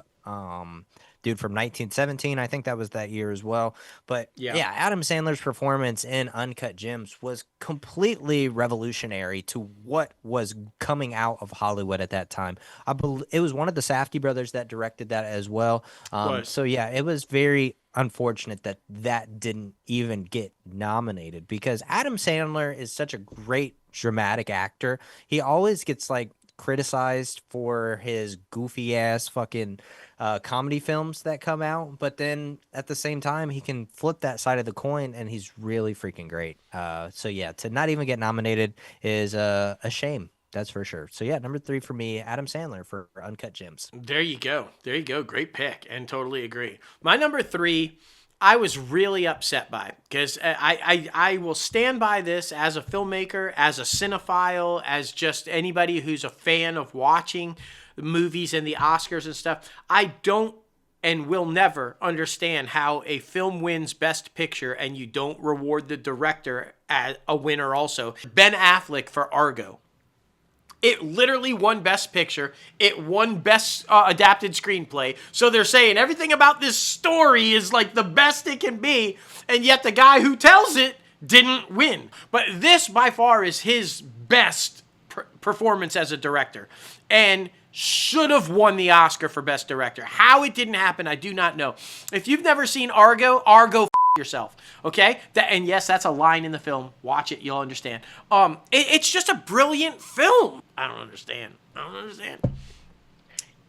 Dude from 1917, I think that was that year as well. But yeah, Adam Sandler's performance in Uncut Gems was completely revolutionary to what was coming out of Hollywood at that time. I believe it was one of the Safdie brothers that directed that as well. So yeah, it was very unfortunate that didn't even get nominated because Adam Sandler is such a great dramatic actor. He always gets criticized for his goofy ass fucking comedy films that come out, but then at the same time he can flip that side of the coin and he's really freaking great. So yeah, to not even get nominated is a shame, that's for sure. So yeah, number 3 for me, Adam Sandler for Uncut Gems. There you go, great pick, and totally agree. My number 3, I was really upset by, because I will stand by this as a filmmaker, as a cinephile, as just anybody who's a fan of watching movies and the Oscars and stuff. I don't and will never understand how a film wins Best Picture and you don't reward the director as a winner also. Ben Affleck for Argo. It literally won Best Picture. It won Best Adapted Screenplay. So they're saying everything about this story is like the best it can be, and yet the guy who tells it didn't win. But this, by far, is his best performance as a director, and should have won the Oscar for Best Director. How it didn't happen, I do not know. If you've never seen Argo, yourself, okay? And yes, that's a line in the film. Watch it, you'll understand. It's just a brilliant film. I don't understand.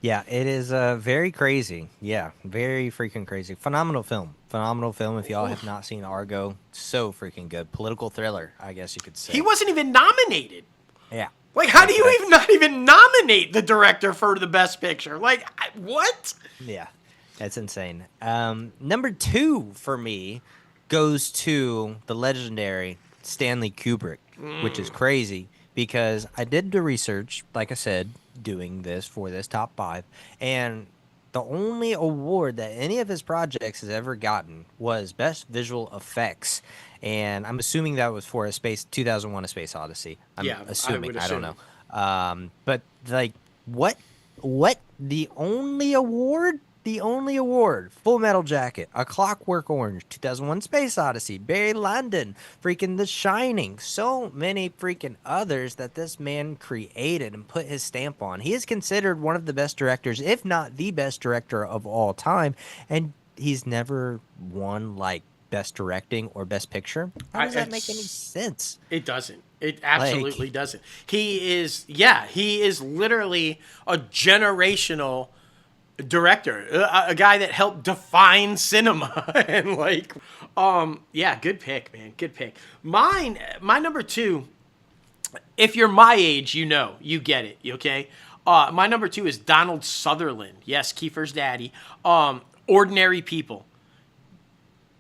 Yeah, it is very crazy. Yeah, very freaking crazy. Phenomenal film. If y'all have not seen Argo, so freaking good. Political thriller, I guess you could say. He wasn't even nominated. Yeah. How do you not even nominate the director for the Best Picture? What? Yeah. That's insane. Number 2 for me goes to the legendary Stanley Kubrick, which is crazy because I did the research, like I said, doing this for this top 5, and the only award that any of his projects has ever gotten was Best Visual Effects. And I'm assuming that was for 2001: A Space Odyssey. I'm Yeah, I assuming. would I don't assume. know. But like, what? The only award, Full Metal Jacket, A Clockwork Orange, 2001: Space Odyssey, Barry Lyndon, freaking The Shining, so many freaking others that this man created and put his stamp on. He is considered one of the best directors, if not the best director of all time, and he's never won like Best Directing or Best Picture. How does that make any sense? It doesn't. It absolutely Like, doesn't. He is literally a generational director, a guy that helped define cinema. And like, yeah, good pick, man. Good pick. My number two, if you're my age, you get it. Okay. My number two is Donald Sutherland. Yes, Kiefer's daddy. Ordinary People.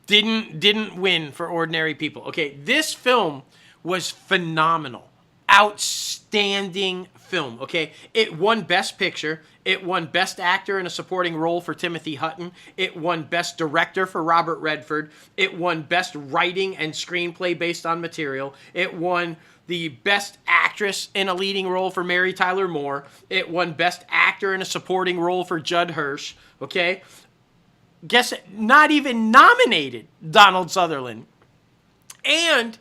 Didn't win for Ordinary People. Okay, this film was phenomenal. Outstanding film, okay? It won Best Picture. It won Best Actor in a Supporting Role for Timothy Hutton. It won Best Director for Robert Redford. It won Best Writing and Screenplay based on material. It won the Best Actress in a Leading Role for Mary Tyler Moore. It won Best Actor in a Supporting Role for Judd Hirsch, okay? Guess it, not even nominated Donald Sutherland. And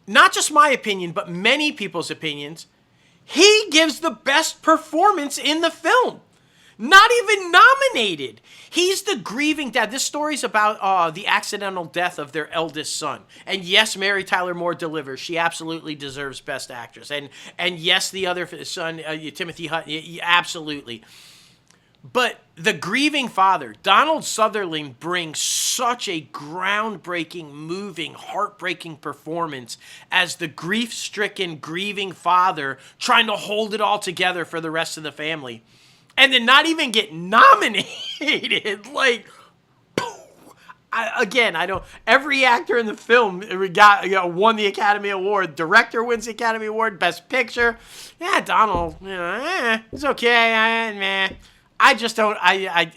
not just my opinion, but many people's opinions, he gives the best performance in the film. Not even nominated. He's the grieving dad. This story's about the accidental death of their eldest son. And yes, Mary Tyler Moore delivers. She absolutely deserves Best Actress. And yes, the other son, Timothy Hutton, absolutely. But the grieving father, Donald Sutherland, brings such a groundbreaking, moving, heartbreaking performance as the grief-stricken, grieving father trying to hold it all together for the rest of the family. And then not even get nominated. Like, I don't. Every actor in the film won the Academy Award. Director wins the Academy Award. Best Picture. Yeah, Donald, it's okay. Meh. I just don't. I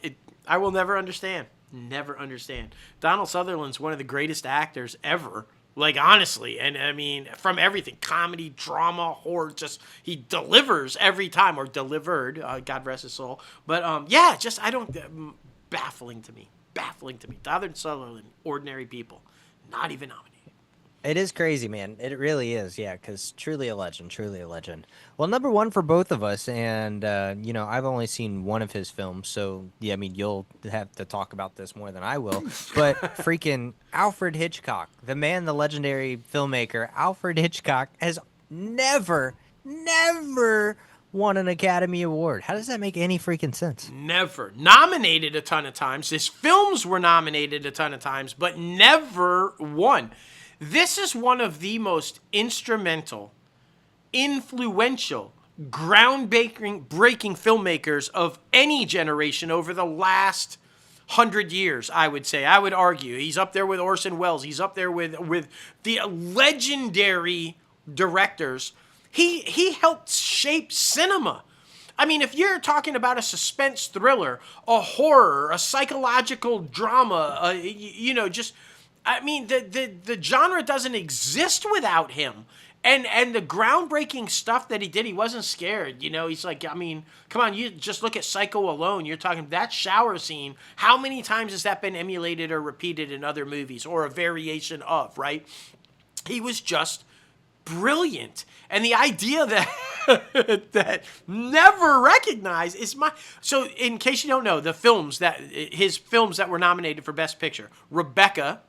will never understand. Never understand. Donald Sutherland's one of the greatest actors ever. Like, honestly. And I mean, from everything, comedy, drama, horror, just he delivers every time, or delivered. God rest his soul. But yeah, just I don't. Baffling to me. Baffling to me. Donald Sutherland, Ordinary People, not even nominated. it is crazy, man. It really is, yeah, because truly a legend, truly a legend. Well, number one for both of us, and, I've only seen one of his films, so, yeah, I mean, you'll have to talk about this more than I will, but freaking Alfred Hitchcock, the man, the legendary filmmaker, Alfred Hitchcock, has never won an Academy Award. How does that make any freaking sense? Never. Nominated a ton of times. His films were nominated a ton of times, but never won. This is one of the most instrumental, influential, groundbreaking filmmakers of any generation over the last 100 years, I would say. I would argue. He's up there with Orson Welles. He's up there with the legendary directors. He helped shape cinema. I mean, if you're talking about a suspense thriller, a horror, a psychological drama, the genre doesn't exist without him. And the groundbreaking stuff that he did, he wasn't scared. He's like, I mean, come on, you just look at Psycho alone. You're talking that shower scene. How many times has that been emulated or repeated in other movies, or a variation of, right? He was just brilliant. And the idea that that never recognized is so in case you don't know, his films that were nominated for Best Picture: Rebecca,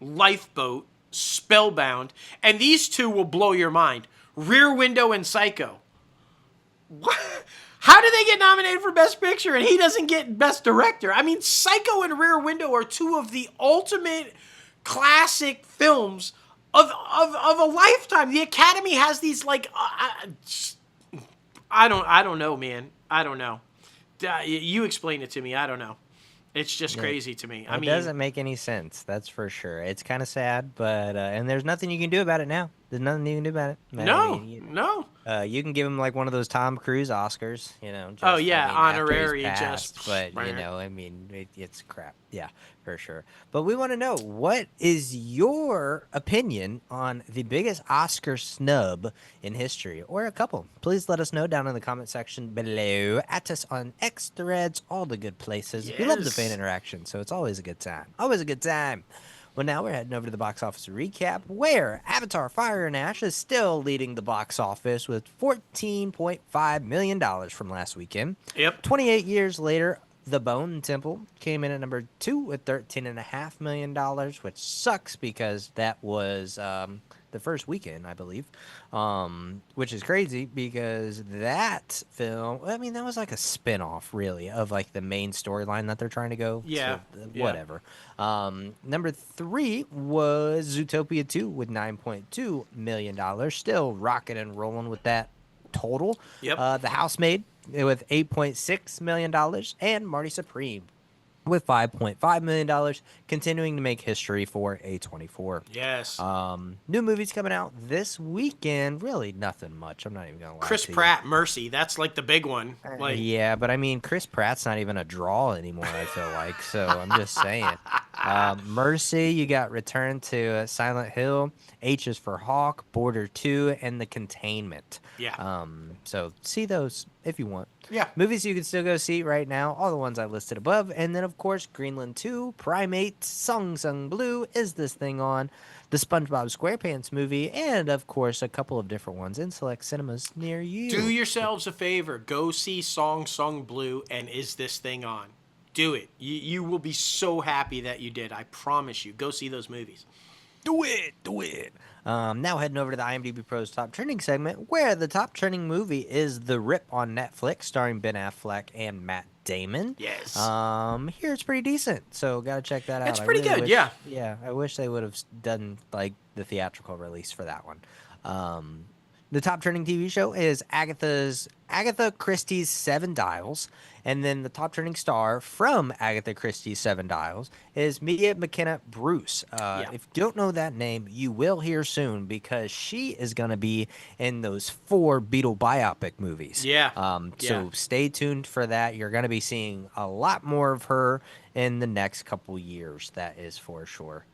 Lifeboat, Spellbound, and these two will blow your mind: Rear Window and Psycho. What? How do they get nominated for Best Picture and he doesn't get Best Director? I mean, Psycho and Rear Window are two of the ultimate classic films of a lifetime. The Academy has these, like, I don't know, man. I don't know. You explain it to me. I don't know. It's just crazy to me. It doesn't make any sense. That's for sure. It's kind of sad, but and there's nothing you can do about it now. There's nothing you can do about it. No, I mean, no. you can give him like one of those Tom Cruise Oscars, just, Oh yeah, honorary honorary, passed, just. but it's crap. Yeah, for sure. But we want to know, what is your opinion on the biggest Oscar snub in history, or a couple? Please let us know down in the comment section below. At us on X, Threads, all the good places. We love the fan Yes. interaction, so it's always a good time. Always a good time. Well, now we're heading over to the box office recap, where Avatar Fire and Ash is still leading the box office with $14.5 million from last weekend. Yep. 28 years later, The Bone Temple came in at number 2 with $13.5 million, which sucks because that was the first weekend, I believe, which is crazy because that film, that was like a spin-off, really, of like the main storyline that they're trying to go. Yeah. So, whatever. Number 3 was Zootopia 2 with $9.2 million, still rocking and rolling with that total. Yep. The Housemaid with $8.6 million, and Marty Supreme with $5.5 million, continuing to make history for A24. Yes. New movies coming out this weekend. Really nothing much. I'm not even gonna lie. Chris to you. Pratt, Mercy. That's like the big one. Like, Yeah, but I mean, Chris Pratt's not even a draw anymore, I feel like. So I'm just saying. Mercy, you got Return to Silent Hill, H is for Hawk, Border 2, and The Containment. Yeah. So see those if you want. Yeah. Movies you can still go see right now, all the ones I listed above. And then, of course, Greenland 2, Primate, Sung Sung Blue, Is This Thing On?, the SpongeBob SquarePants movie, and, of course, a couple of different ones in select cinemas near you. Do yourselves a favor. Go see Song Sung Blue and Is This Thing On? Do it. You will be so happy that you did. I promise you. Go see those movies. Do it. Now heading over to the IMDb Pros Top Trending segment, where the top trending movie is The Rip on Netflix, starring Ben Affleck and Matt Damon. Yes. Here it's pretty decent, so gotta check that out. It's pretty good, wish, yeah. Yeah, I wish they would have done like the theatrical release for that one. The top trending TV show is Agatha Christie's Seven Dials, and then the top trending star from Agatha Christie's Seven Dials is Mia McKenna Bruce. If you don't know that name, you will hear soon because she is going to be in those 4 Beatle biopic movies. Yeah. So stay tuned for that. You're going to be seeing a lot more of her in the next couple years. That is for sure.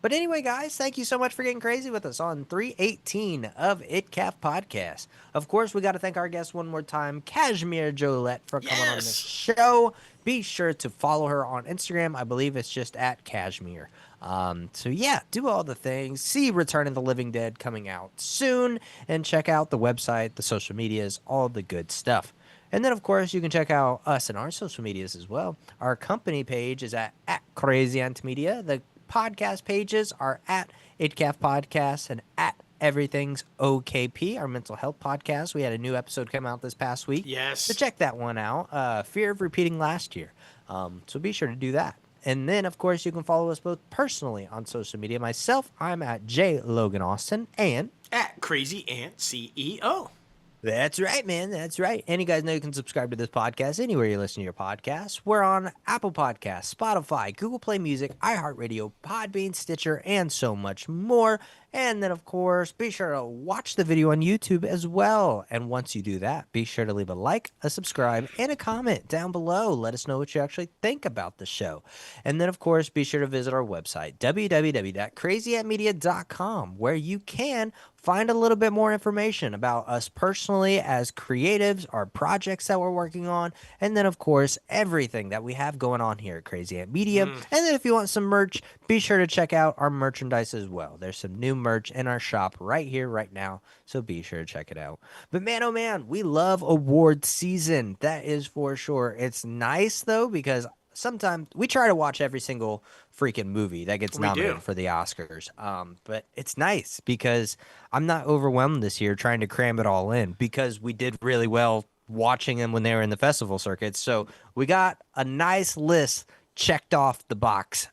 But anyway, guys, thank you so much for getting crazy with us on 318 of ITCAF Podcast. Of course, we got to thank our guest one more time, Casimere Jollette, for coming on the show. Be sure to follow her on Instagram. I believe it's just at Casimere. So yeah, do all the things. See Return of the Living Dead coming out soon, and check out the website, the social medias, all the good stuff. And then, of course, you can check out us and our social medias as well. Our company page is at Crazy Ant Media. The podcast pages are at ITCAFpodcast and at Everything's OKP, our mental health podcast. We had a new episode come out this past week. Yes. So check that one out. Fear of repeating last year. So be sure to do that. And then, of course, you can follow us both personally on social media. Myself, I'm at J Logan Austin, and at Crazy Ant CEO. That's right, man. That's right. And you guys know you can subscribe to this podcast anywhere you listen to your podcasts. We're on Apple Podcasts, Spotify, Google Play Music, iHeartRadio, Podbean, Stitcher, and so much more. And then, of course, be sure to watch the video on YouTube as well. And once you do that, be sure to leave a like, a subscribe, and a comment down below. Let us know what you actually think about the show. And then, of course, be sure to visit our website, www.crazyantmedia.com, where you can find a little bit more information about us personally as creatives, our projects that we're working on, and then, of course, everything that we have going on here at Crazy Ant Media. And then if you want some merch, be sure to check out our merchandise as well. There's some new merch in our shop right here, right now, so be sure to check it out. But man, oh man, we love award season. That is for sure. It's nice, though, because sometimes we try to watch every single freaking movie that gets nominated for the Oscars. But it's nice because I'm not overwhelmed this year trying to cram it all in because we did really well watching them when they were in the festival circuit. So we got a nice list checked off the box.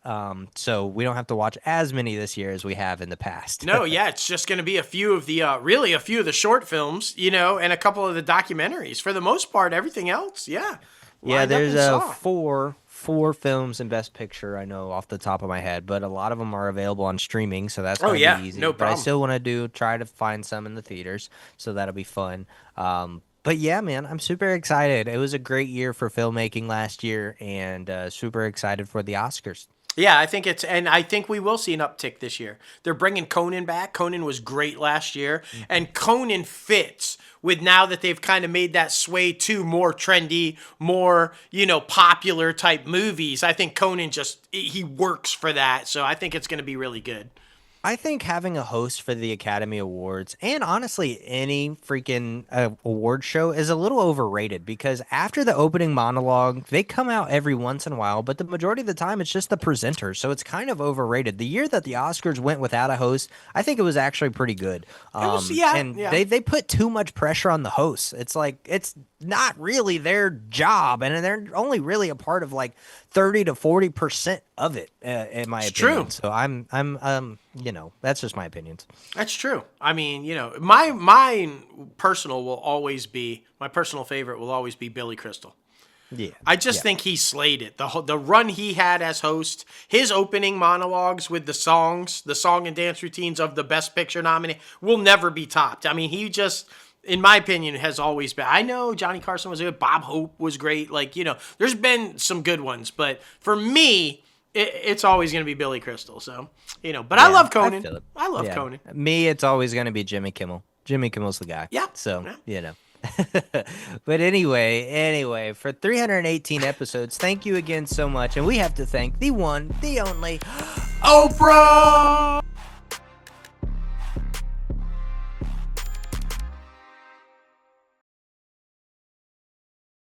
So we don't have to watch as many this year as we have in the past. No, yeah, it's just going to be a few of the, really a few of the short films, you know, and a couple of the documentaries. For the most part, everything else, yeah. Yeah, there's four 4 films in Best Picture, I know off the top of my head, but a lot of them are available on streaming, so that's gonna be easy. No But I problem. still want to try to find some in the theaters, so that'll be fun. But yeah, man, I'm super excited. It was a great year for filmmaking last year, and super excited for the Oscars. Yeah, I think we will see an uptick this year. They're bringing Conan back. Conan was great last year, and Conan fits with now that they've kind of made that sway to more trendy, more, popular type movies. I think Conan he works for that, so I think it's going to be really good. I think having a host for the Academy Awards and honestly any freaking award show is a little overrated because after the opening monologue, they come out every once in a while, but the majority of the time it's just the presenter. So it's kind of overrated. The year that the Oscars went without a host, I think it was actually pretty good. They put too much pressure on the hosts. It's like it's not really their job, and they're only really a part of like 30 to 40% of it, in my opinion. True. So I'm that's just my opinions. That's true. I mean, my personal favorite will always be Billy Crystal. Yeah. I just think he slayed it. The run he had as host, his opening monologues with the song and dance routines of the Best Picture nominee will never be topped. I mean, he just, in my opinion, has always been. I know Johnny Carson was good. Bob Hope was great. Like, there's been some good ones. But for me, it's always going to be Billy Crystal. So, but I love Conan. I love Conan. Me, it's always going to be Jimmy Kimmel. Jimmy Kimmel's the guy. Yeah. So, But anyway, for 318 episodes, thank you again so much. And we have to thank the one, the only, Oprah!